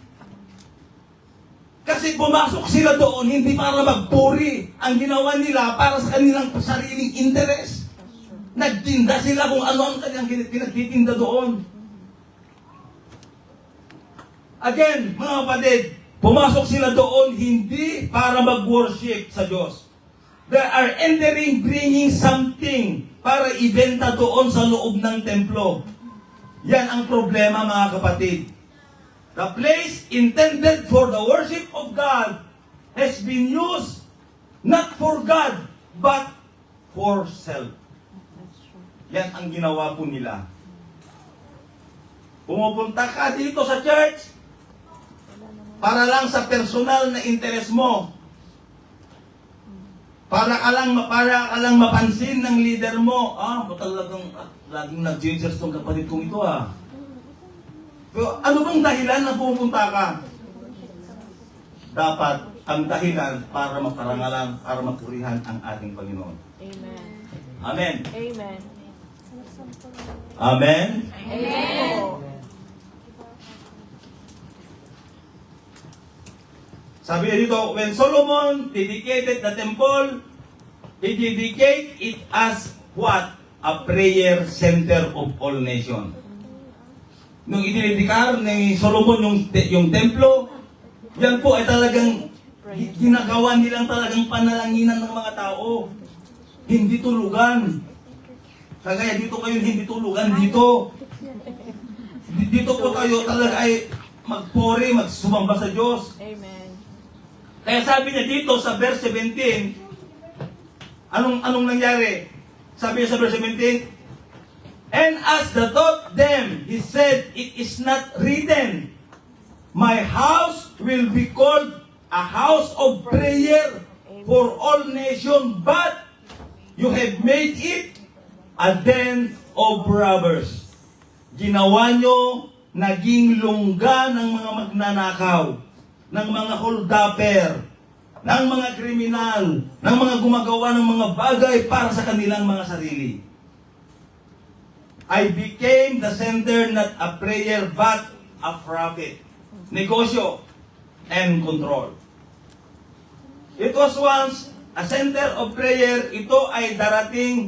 Kasi pumasok sila doon hindi para magpuri. Ang ginawa nila para sa kanilang sariling interes. Nagtinda sila kung ano ang kanyang pinagtitinda doon. Again, mga kapatid, pumasok sila doon hindi para mag-worship sa Diyos. They are entering, bringing something para ibenta doon sa loob ng templo. Yan ang problema, mga kapatid. The place intended for the worship of God has been used not for God, but for self. That's true. Yan ang ginawa po nila. Pumupunta ka dito sa church para lang sa personal na interes mo. Para ka lang mapansin ng leader mo. Talagang laging nag-Jesus tong kapatid kong ito Pero ano bang dahilan na pupunta ka? Dapat ang dahilan para makarangalan, para mapurihan ang ating Panginoon. Amen. Amen. Amen. Amen. Amen. Sabi niya dito, when Solomon dedicated the temple, he dedicated it as what? A prayer center of all nations. Nung idinidikar ni Solomon yung templo, yan po ay talagang ginagawa nilang talagang panalanginan ng mga tao. Hindi tulugan. Kagaya dito kayo, hindi tulugan dito. Dito po tayo talaga ay magpuri, magsumamba sa Diyos. Amen. Kaya sabi niya dito sa verse 17, anong nangyari? Sabi niya sa verse 17, and as the taught them, he said, it is not written, my house will be called a house of prayer for all nations, but you have made it a den of robbers. Ginawa nyo naging lungga ng mga magnanakaw, ng mga holdupper, ng mga kriminal, ng mga gumagawa ng mga bagay para sa kanilang mga sarili. I became the center, not a prayer, but a profit. Negosyo and control. It was once a center of prayer. Ito ay dating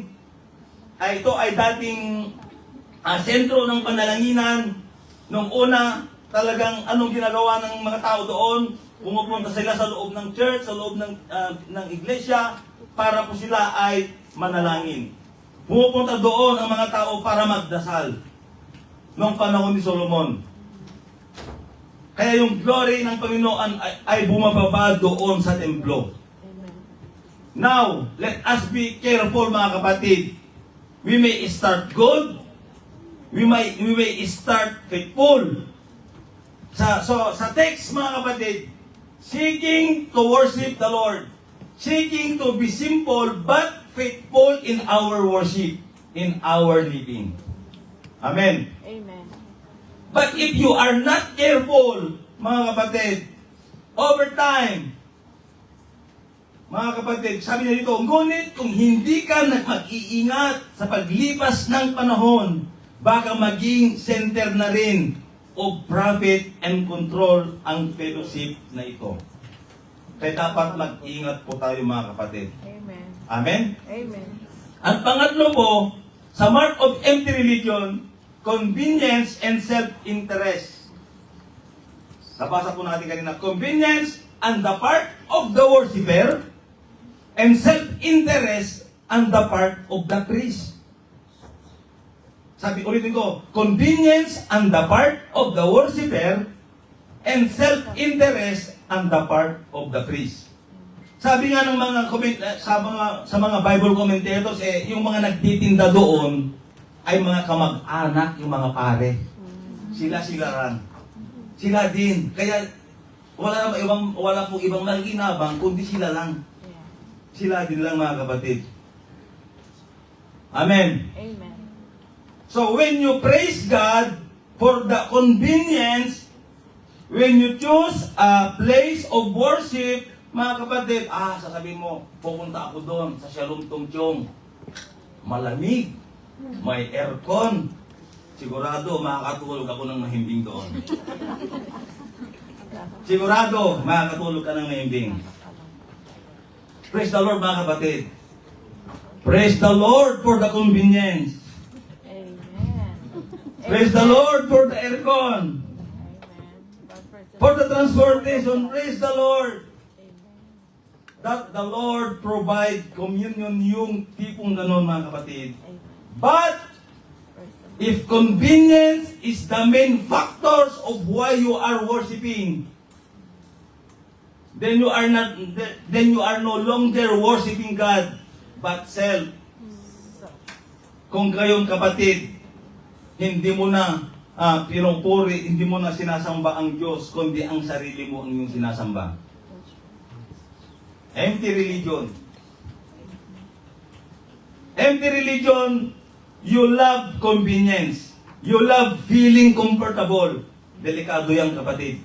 sentro ng panalanginan. Nung una, talagang anong ginagawa ng mga tao doon? Pumupunta sila sa loob ng church, sa loob ng iglesia, para po sila ay manalangin. Pumupunta doon ang mga tao para magdasal. Noong panahon ni Solomon. Kaya yung glory ng Panginoon ay bumababa doon sa templo. Amen. Now, let us be careful, mga kapatid. We may start good. We may start faithful. Sa text, mga kapatid, seeking to worship the Lord. Seeking to be simple but faithful in our worship, in our living. Amen. Amen. But if you are not careful, mga kapatid, over time, mga kapatid, sabi niya dito, ngunit kung hindi ka mag-iingat sa paglipas ng panahon, baka maging center na rin of profit and control ang fellowship na ito. Kaya dapat mag-ingat po tayo, mga kapatid. Amen. Amen? Amen. At pangatlo po, sa mark of empty religion, convenience and self-interest. Nabasa po natin kanina, convenience on the part of the worshiper and self-interest on the part of the priest. Sabi ulitin ko, convenience on the part of the worshiper and self-interest on the part of the priest. Sabi nga ng mga sa mga Bible commentators, yung mga nagtitinda doon ay mga kamag-anak, yung mga pare. Sila ran. Sila din. Kaya wala pong ibang maginabang kundi sila lang. Yeah. Sila din lang, mga kapatid. Amen. Amen. So when you praise God for the convenience, when you choose a place of worship, mga kapatid, sasabihin mo, pupunta ako doon sa Shalom Tongchong. Malamig, may aircon. Sigurado, makakatulog ako ng mahimbing doon. Sigurado, makakatulog ka ng mahimbing. Praise the Lord, mga kapatid. Praise the Lord for the convenience. Amen. Praise the Lord for the aircon. Amen. For the transportation, praise the Lord. Amen. That the Lord provide communion, yung tipong ganon, mga kapatid. Amen. But Praise the Lord. if convenience is the main factors of why you are worshiping, then you are no longer worshiping God, but self. So, Kung kayong kapatid, hindi mo na pinupuri, hindi mo na sinasamba ang Diyos, kundi ang sarili mo ang iyong sinasamba. that's right. Empty religion. Empty religion, you love convenience. You love feeling comfortable. Delikado yan, kapatid.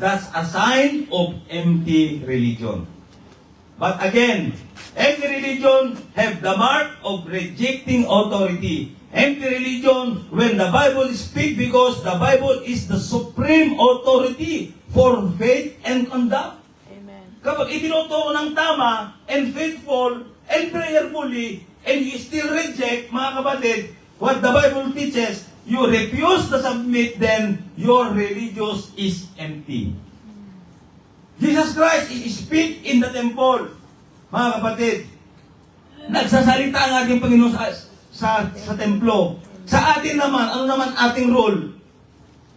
That's a sign of empty religion. But again, empty religion have the mark of rejecting authority. Empty religion, when the Bible speaks, because the Bible is the supreme authority for faith and conduct. Amen. Kapag itinuturo ng tama and faithful and prayerfully, and you still reject, mga kapatid, what the Bible teaches, you refuse to submit, then your religious is empty. Jesus Christ is speak in the temple. Mga kapatid, nagsasalita ang ating Panginoon sa templo. Sa atin naman, ano naman ating role?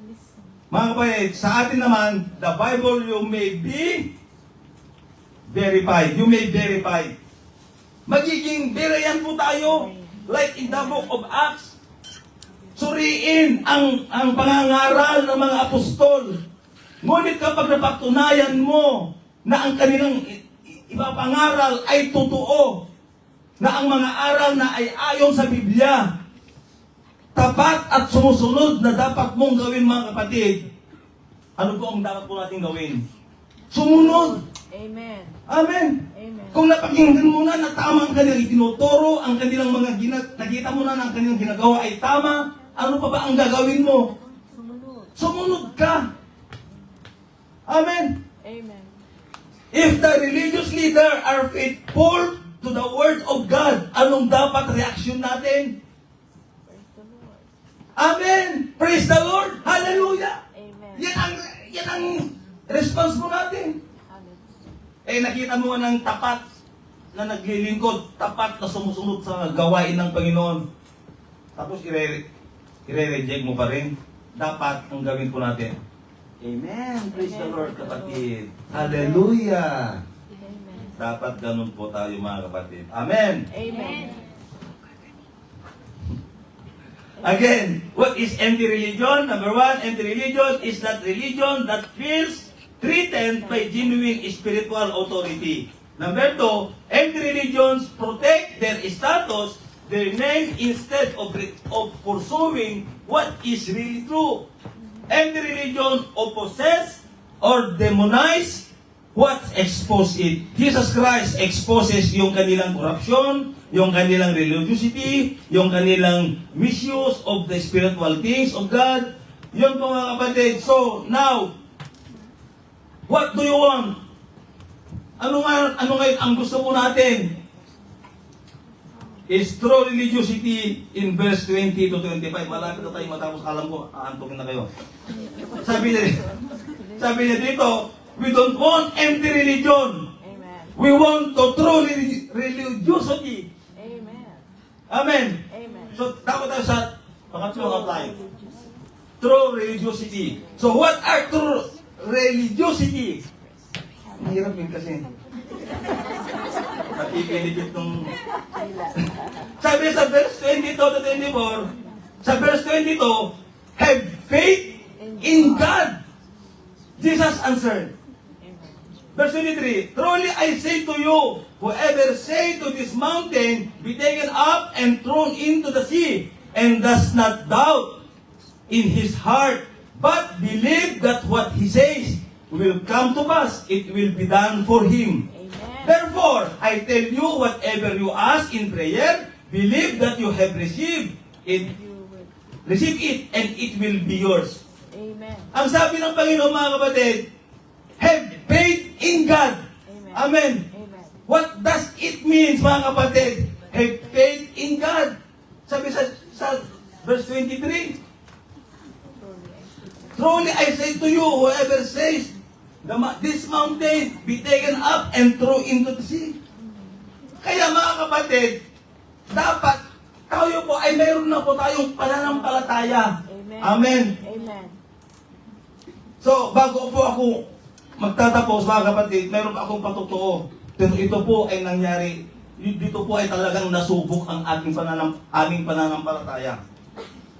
Listen. Mga kapatid, sa atin naman, the Bible, you may be verified. You may verify. Magiging birayan po tayo. Like in the book of Acts. Suriin ang pangangaral ng mga apostol. Ngunit kapag napatunayan mo na ang kanilang ipapangaral ay totoo, na ang mga aral na ay ayon sa Biblia, tapat at sumusunod na dapat mong gawin, mga kapatid, ano po ang dapat po natin gawin? Sumunod. Amen. Amen. Amen. Kung napakinggan mo na na tama ang kanilang itinuturo, ang kanilang mga nakita mo na ang kanilang ginagawa ay tama, ano pa ba ang gagawin mo? Sumunod. Sumunod ka. Amen. Amen. If the religious leader are faithful to the Word of God, anong dapat reaksyon natin? Praise the Lord. Amen. Praise the Lord. Hallelujah. Amen. Yan ang response mo natin. Hallelujah. Nakita mo ng tapat na naglilingkod, tapat na sumusunod sa gawain ng Panginoon. Tapos i-reject mo pa rin. Dapat ang gawin po natin. Amen. Praise the Lord, kapatid. Hallelujah. Amen. Dapat ganun po tayo, mga kapatid. Amen. Amen. Again, what is empty religion? Number one, empty religion is that religion that feels threatened by genuine spiritual authority. Number two, empty religions protect their status, their name, instead of pursuing what is really true. Empty religion opposes or demonize what exposes it. Jesus Christ exposes yung kanilang corruption, yung kanilang religiosity, yung kanilang misuse of the spiritual things of God. Yun po, mga kapatid. So, now, what do you want? Ano ngayon ang gusto po natin? Is true religiosity in verse 20 to 25. Malapit na tayo matapos. Alam ko, aantukin na kayo. Sabi niya dito, we don't want empty religion. Amen. We want to true religiosity. Amen. Amen. Amen. So, dapat tayo sa pangatlong apply. True religiosity. So, what are true religiosity? Mahirap yun kasi. Nakikiligit nung... Sabi sa verse 22 to 24, sa verse 22, have faith in God. Jesus answered. Verse 23, truly I say to you, whoever say to this mountain, be taken up and thrown into the sea, and does not doubt in his heart, but believe that what he says will come to pass, it will be done for him. Amen. Therefore, I tell you, whatever you ask in prayer, believe that you have received it, You will. receive it, and it will be yours. Amen. Ang sabi ng Panginoon, mga kapatid, have faith in God. Amen. Amen. Amen. What does it mean, mga kapatid? Have faith in God. Sabi sa verse 23, truly I say to you, whoever says, this mountain be taken up and thrown into the sea. Kaya mga kapatid, dapat tayo po ay mayroon na po tayong pananampalataya. Amen. Amen. Amen. So, bago po ako magtatapos, mga kapatid, mayroon akong patutuo. Pero ito po ay nangyari, dito po ay talagang nasubok ang aming pananampalataya.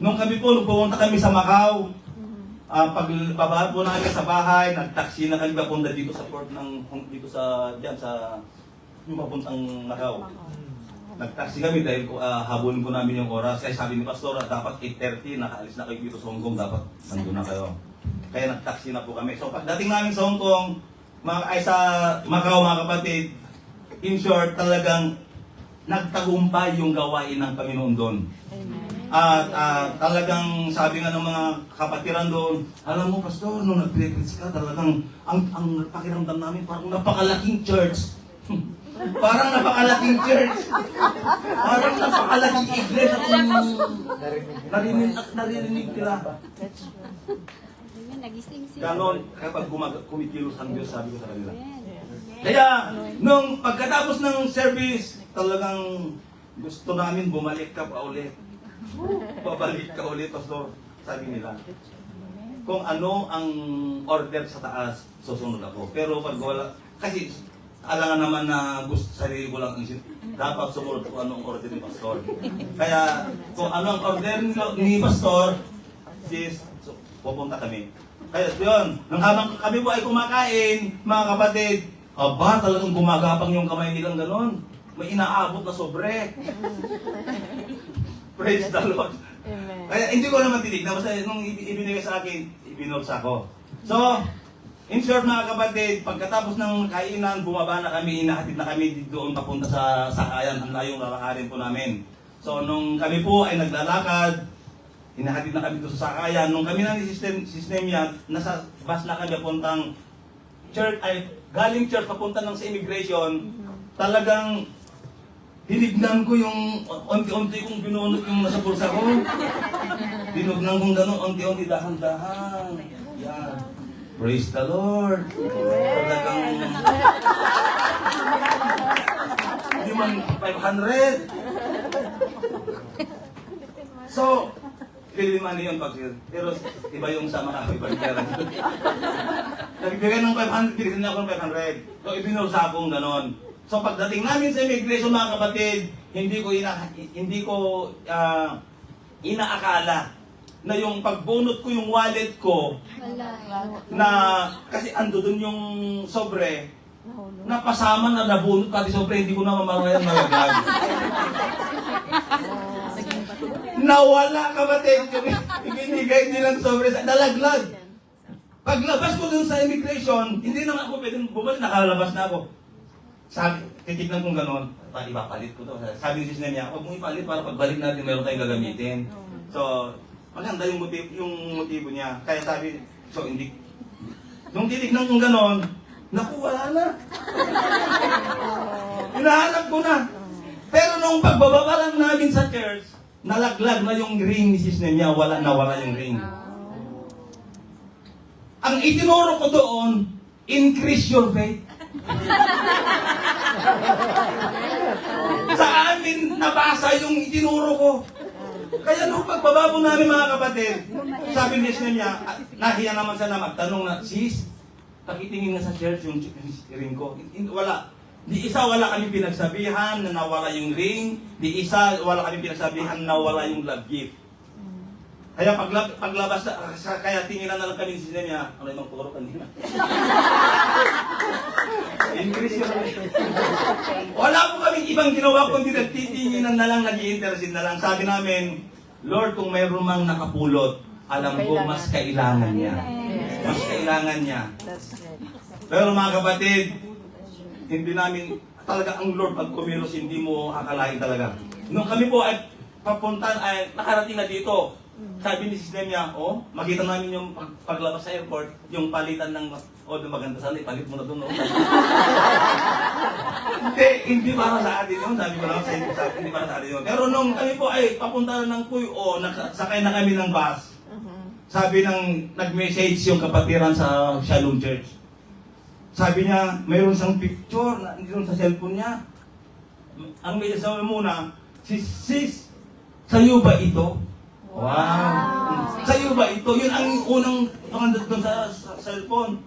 Nung kami po, nung pumunta kami sa Macau, pagbaba po namin sa bahay, nag-taxi na kami papunta dito sa port ng, dito sa, diyan sa, yung papuntang Macau. Nag-taxi kami dahil habulin po namin yung oras. Kaya sabi ni Pastor, dapat 8:30, nakaalis na kayo dito sa Hong Kong, dapat nandun na kayo. Kaya nag-taxi na po kami. So pagdating namin sa Hong Kong, sa Macau, mga kapatid, in short, talagang nagtagumpay yung gawain ng Panginoon doon. Amen. At talagang sabi nga ng mga kapatiran doon, alam mo Pastor, nung nag-preach ka, talagang ang pakiramdam namin parang napakalaking church. Parang napakalaking church. Parang napakalaking iglesia. Narinig nila. That's right. Ganon, kapag kumikilos ang Diyos, sabi ko sa kanila. Kaya, nung pagkatapos ng service, talagang gusto namin bumalik ka pa ulit. Babalik ka ulit, Pastor, sabi nila. Kung ano ang order sa taas, susunod ako. Pero pag wala, kasi alangan naman na gusto sarili ko lang isip, dapat sumunod kung anong order ni Pastor. Kaya, kung ano ang order ni Pastor, sis, pupunta kami. Kaya yun, nang habang kami po ay kumakain, mga kapatid, aba, talagang gumagapang yung kamay nilang ganon. May inaabot na sobre. Praise the Lord. Amen. Kaya hindi ko naman tinignan, basta nung ibinigay sa akin, ibinulsa ko. So, in short mga kapatid, pagkatapos ng kainan, bumaba na kami, inahatid na kami doon papunta sa sakayan, ang layong lalakarin po namin. So, nung kami po ay naglalakad, inahatid na kami doon sa sakayan. Nung kami na ni system yan, nasa bus na kami papuntang church, ay galing church papunta ng sa immigration, talagang tinignan ko yung unti-unti kong binunot yung nasa bulsa ko. Tinignan kong gano'n, unti-unti, dahan-dahan. Yan. Praise the Lord. Talagang hindi man 500. So, liliman yun pag pero iba yung sa mga kapitbahay. Nagbigay ng 500, binigyan ako ng 500. So, ibinulsa akong gano'n. So pagdating namin sa immigration mga kapatid, hindi ko inaakala na yung pagbunot ko yung wallet ko na kasi ando dun yung sobre napasama na nabunot pati sobre, hindi ko na mamarayan malaglag. Nawala kapatid, ibinigay nilang sobre sa nalaglag. Paglabas ko dun sa immigration, hindi na ako pwedeng bumalik, nakalabas na ako. Sabi, titignan kong gano'n, ipapalit ko to. Sabi ni Sis niya, huwag mong ipalit para pagbalik natin meron tayong gagamitin. So, maganda yung motibo niya. Kaya sabi, so hindi. Nung titignan kong gano'n, naku, wala na. Hinahanap ko na. Pero nung pagbababa lang namin sa church, nalaglag na yung ring ni Sis niya, wala yung ring. Ang itinuro ko doon, increase your faith. Sa amin, nabasa yung itinuro ko. Kaya nung pagbaba po namin mga kapatid, sabi niya, nahiya naman siya na magtanong na, sis, pakitingin nga sa church yung ring ko. Wala. Di isa wala kami pinagsabihan na nawala yung ring, di isa wala kami pinagsabihan na nawala yung love gift. Kaya paglabas na, kaya tinginan na lang kami si niya, ano yung puro kanina? English yun. Wala po kaming ibang ginawa kundi nagtitinginan na lang, nag-i-intercede na lang. Sabi namin, Lord, kung mayroon mang nakapulot, alam ko mas kailangan niya. Mas kailangan niya. That's right. Pero mga kapatid, hindi namin, talaga ang Lord pag kumilos, hindi mo akalain talaga. Nung kami po ay papunta, ay nakarating na dito, sabi ni Sis Nemia, oh, makita namin yung paglabas sa airport, yung palitan ng, oh, maganda sana, ipalit mo na doon. Hindi para sa atin yun, sabi ko lang, hindi para sa atin yun. Pero nung kami po ay papunta na ng Puyo, sakay na kami ng bus, sabi ng, nag-message yung kapatiran sa Shalom Church. Sabi niya, mayroon siyang picture na doon sa cellphone niya. Ang may sabi muna, sis, sa'yo ba ito? Wow! Sa'yo ba ito? Yun ang unang pangandot doon sa cellphone.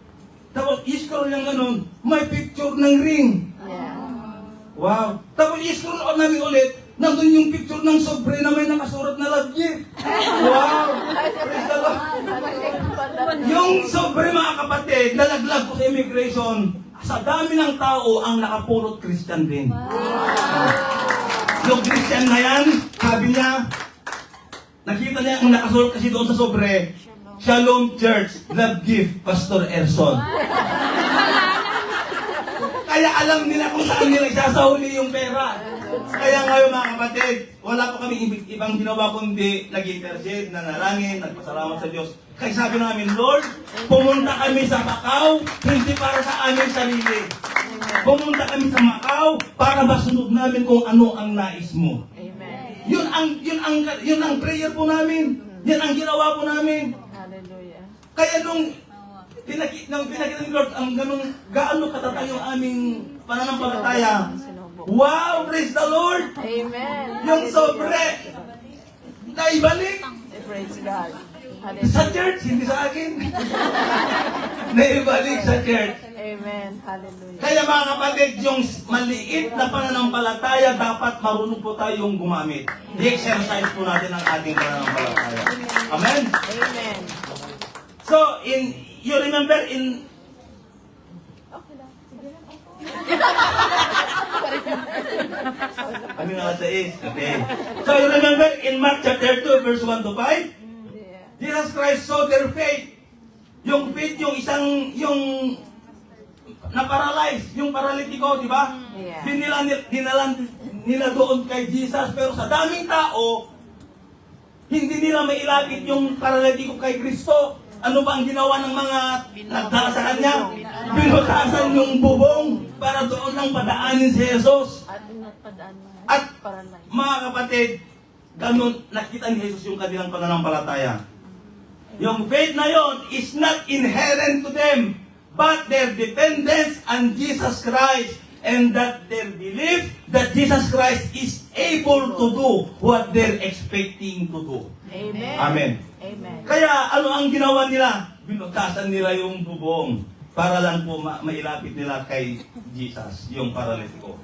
Tapos, i-scroll lang ganun, may picture ng ring. Yeah. Wow! Tapos, i-scroll on namin ulit, nandun yung picture ng sobre na may nakasurat na love gift. Wow! Praise the Lord! Yung sobre, mga kapatid, nalaglag ko sa immigration, sa dami ng tao ang nakapulot Christian din. Yung Christian na yan, sabi niya, nakita niya ang nakasulat kasi doon sa sobre, Shalom Church, Love Gift, Pastor Erson. Kaya alam nila kung saan nila isasahuli yung pera. Kaya ngayon mga kapatid, wala pa kami ibang ginawa kundi nag-intercede, nanalangin, nagpasalamat sa Diyos. Kaya sabi namin, Lord, pumunta kami sa Macau, hindi para sa aming sarili. Pumunta kami sa Macau para masunod namin kung ano ang nais mo. Amen. Yun ang prayer po namin. Yan ang ginawa po namin. Hallelujah. Kaya nung pinakita ni Lord ang ganung gaano katatay yung aming pananampalataya. Wow, praise the Lord! Amen. Yung sobre, naibalik Praise God. sa Hallelujah. church, hindi sa akin. Naibalik sa church. Amen. Hallelujah. Kaya mga kapatid, yung maliit na pananampalataya, dapat marunong po tayong gumamit. I-exercise po natin ang ating pananampalataya. Amen? Amen. So, you remember in... Ano nga sa is? Okay. So, you remember in Mark chapter 2, verse 1 to 5? Yeah. Jesus Christ saw their faith. Yung faith, yung na-paralyze, yung paralitiko, di ba? Yeah. Dinala nila doon kay Jesus, pero sa daming tao, hindi nila mailapit yung paralitiko kay Kristo. Ano ba ang ginawa ng mga nagdala sa kanya? Binutasan yung bubong para doon lang padaanin si Jesus. At napadaan mo. At Paralyzed. mga kapatid, ganun nakita ni Jesus yung kanilang pananampalataya. Yung faith na yon is not inherent to them, but their dependence on Jesus Christ and that their belief that Jesus Christ is able to do what they're expecting to do. Amen. Amen. Amen. Kaya ano ang ginawa nila? Binutasan nila yung bubong para lang po mailapit nila kay Jesus, yung paralitiko.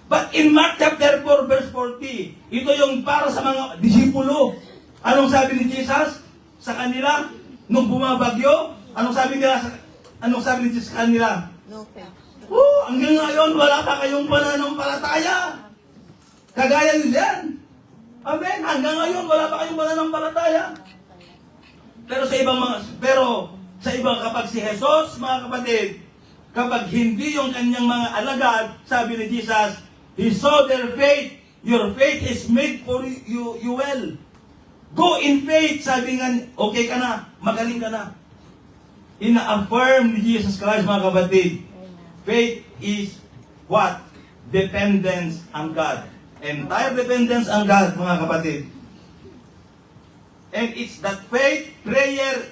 But in Mark chapter 4 verse 40, ito yung para sa mga disipulo. Anong sabi ni Jesus sa kanila nung bumabagyo? Anong sabi ni Jesus sa kanila? No faith. Hanggang ngayon wala pa kayong pananampalataya. Kagaya nyo yan. Amen. Hanggang ngayon wala pa kayong pananampalataya. Pero sa ibang kapag si Jesus, mga kapatid, kapag hindi yung kanyang mga alagad, sabi ni Jesus, He saw their faith. Your faith is made for you well. Go in faith. Sabi nga, okay ka na, magaling ka na. Ina-affirm ni Jesus Christ, mga kapatid. Faith is what? Dependence on God. Entire dependence on God, mga kapatid. And it's that faith, prayer,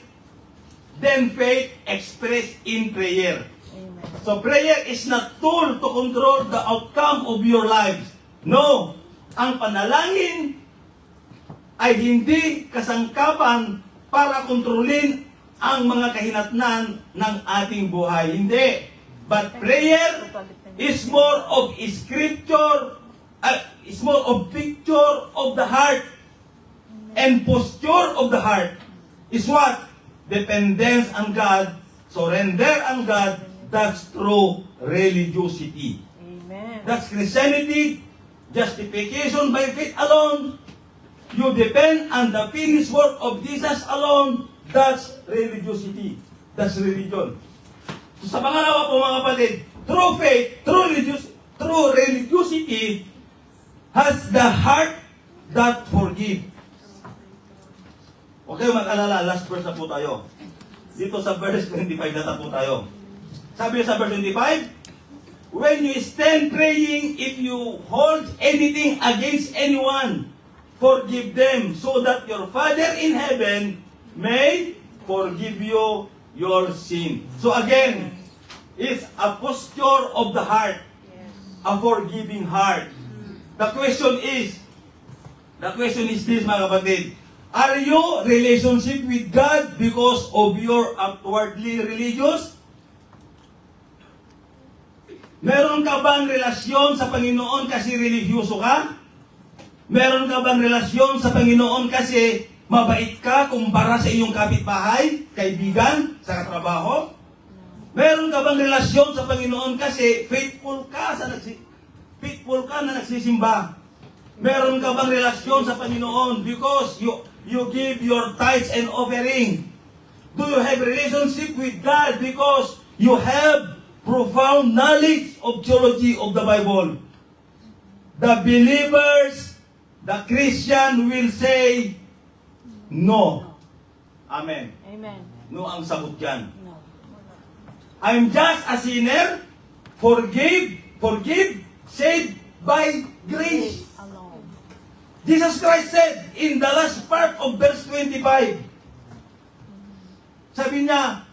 then faith expressed in prayer. Amen. So prayer is not tool to control the outcome of your lives. No. Ang panalangin ay hindi kasangkapan para kontrolin ang mga kahinatnan ng ating buhay. Hindi. But prayer is more of scripture, is more of picture of the heart, and posture of the heart is what? Dependence on God, surrender on God, that's true religiosity. Amen. That's Christianity, justification by faith alone. You depend on the finished work of Jesus alone. That's religiosity. That's religion. So, sa pangalawa po mga kapatid, true faith, true religiosity has the heart that forgive. Okay, mag-alala, last verse na po tayo. Dito sa verse 25 na po tayo. Sabi sa verse 25, when you stand praying, if you hold anything against anyone, forgive them, so that your Father in heaven may forgive you your sin. So again, it's a posture of the heart, a forgiving heart. The question is this mga kapatid, are you relationship with God because of your outwardly religious? Meron ka bang relasyon sa Panginoon kasi religyoso ka? Meron ka bang relasyon sa Panginoon kasi mabait ka kumpara sa iyong kapitbahay, kaibigan, sa katrabaho? Meron ka bang relasyon sa Panginoon kasi faithful ka na nagsisimba? Meron ka bang relasyon sa Panginoon because you give your tithes and offering? Do you have relationship with God because you have profound knowledge of theology of the Bible? The believers, the Christian will say, no. Amen. Amen. No ang sagot dyan. No. I'm just a sinner, forgive, saved by grace. Alone. Jesus Christ said in the last part of verse 25, sabi niya,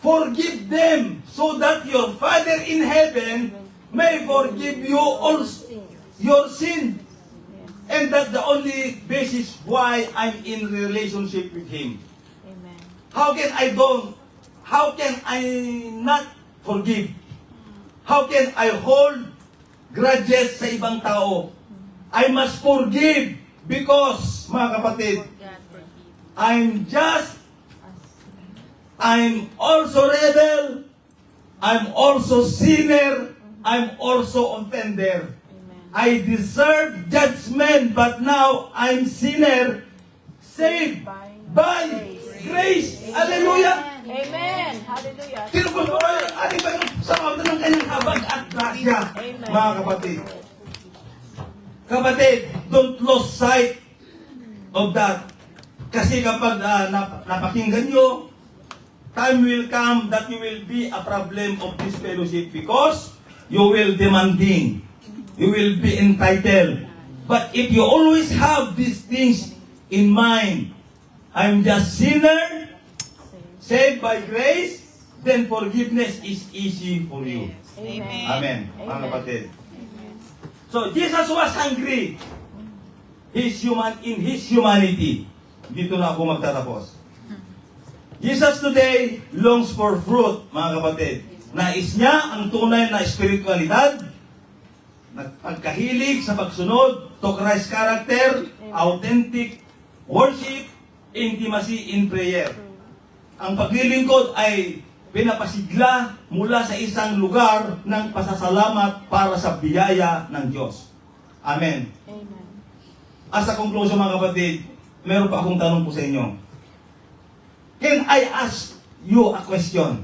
forgive them so that your Father in heaven may forgive you also your sin. And that's the only basis why I'm in relationship with Him. Amen. How can I not forgive? How can I hold grudges sa ibang tao? I must forgive because, mga kapatid, I'm also rebel, I'm also sinner, I'm also offender. I deserve judgment, but now I'm sinner, saved by grace. Hallelujah! Amen. Hallelujah. Tinupon ko kayo, ating Panginoon, sa kabila ng kanyang habag at grasya, Amen. mga kapatid. Kapatid, don't lose sight of that. Kasi kapag napakinggan nyo, time will come that you will be a problem of this fellowship because you will demanding. You will be entitled. But if you always have these things in mind, I'm just sinner, saved by grace, then forgiveness is easy for you. Amen. Amen. Mga kapatid. So, Jesus was hungry. In His humanity. Dito na ako magtatapos. Jesus today longs for fruit, mga kapatid. Nais niya ang tunay na espiritualidad, pagkahilig sa pagsunod to Christ's character, authentic worship, intimacy in prayer. Ang paglilingkod ay pinapasigla mula sa isang lugar ng pasasalamat para sa biyaya ng Diyos. Amen. Amen. As a conclusion mga kapatid, meron pa akong tanong po sa inyo. Can I ask you a question?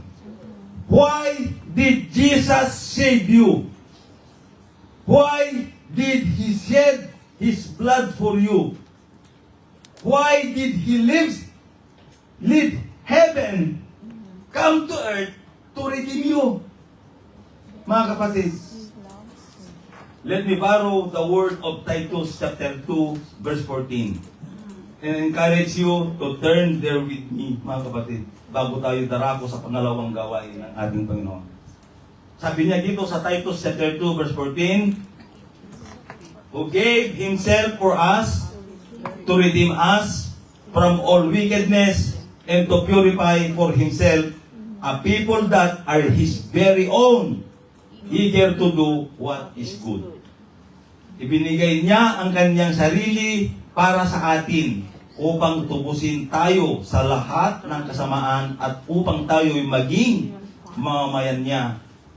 Why did Jesus save you? Why did He shed His blood for you? Why did He leave heaven, come to earth to redeem you? Mga kapatid, let me borrow the word of Titus chapter 2, verse 14. And encourage you to turn there with me, mga kapatid, bago tayo darako sa pangalawang gawain ng ating Panginoon. Sabi niya dito sa Titus chapter 2, verse 14, who gave Himself for us to redeem us from all wickedness and to purify for Himself a people that are His very own, eager to do what is good. Ibinigay niya ang kanyang sarili para sa atin upang tubusin tayo sa lahat ng kasamaan at upang tayo'y maging mamamayan niya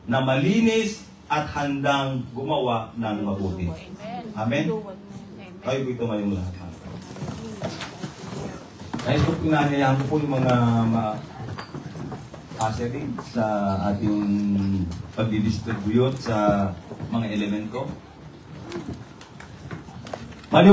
na malinis at handang gumawa ng mabuti. Amen? Tayo po tumayong lahat. Kaya po pinanayahan ko po yung mga pasering sa ating pagdidistribute sa mga elemento.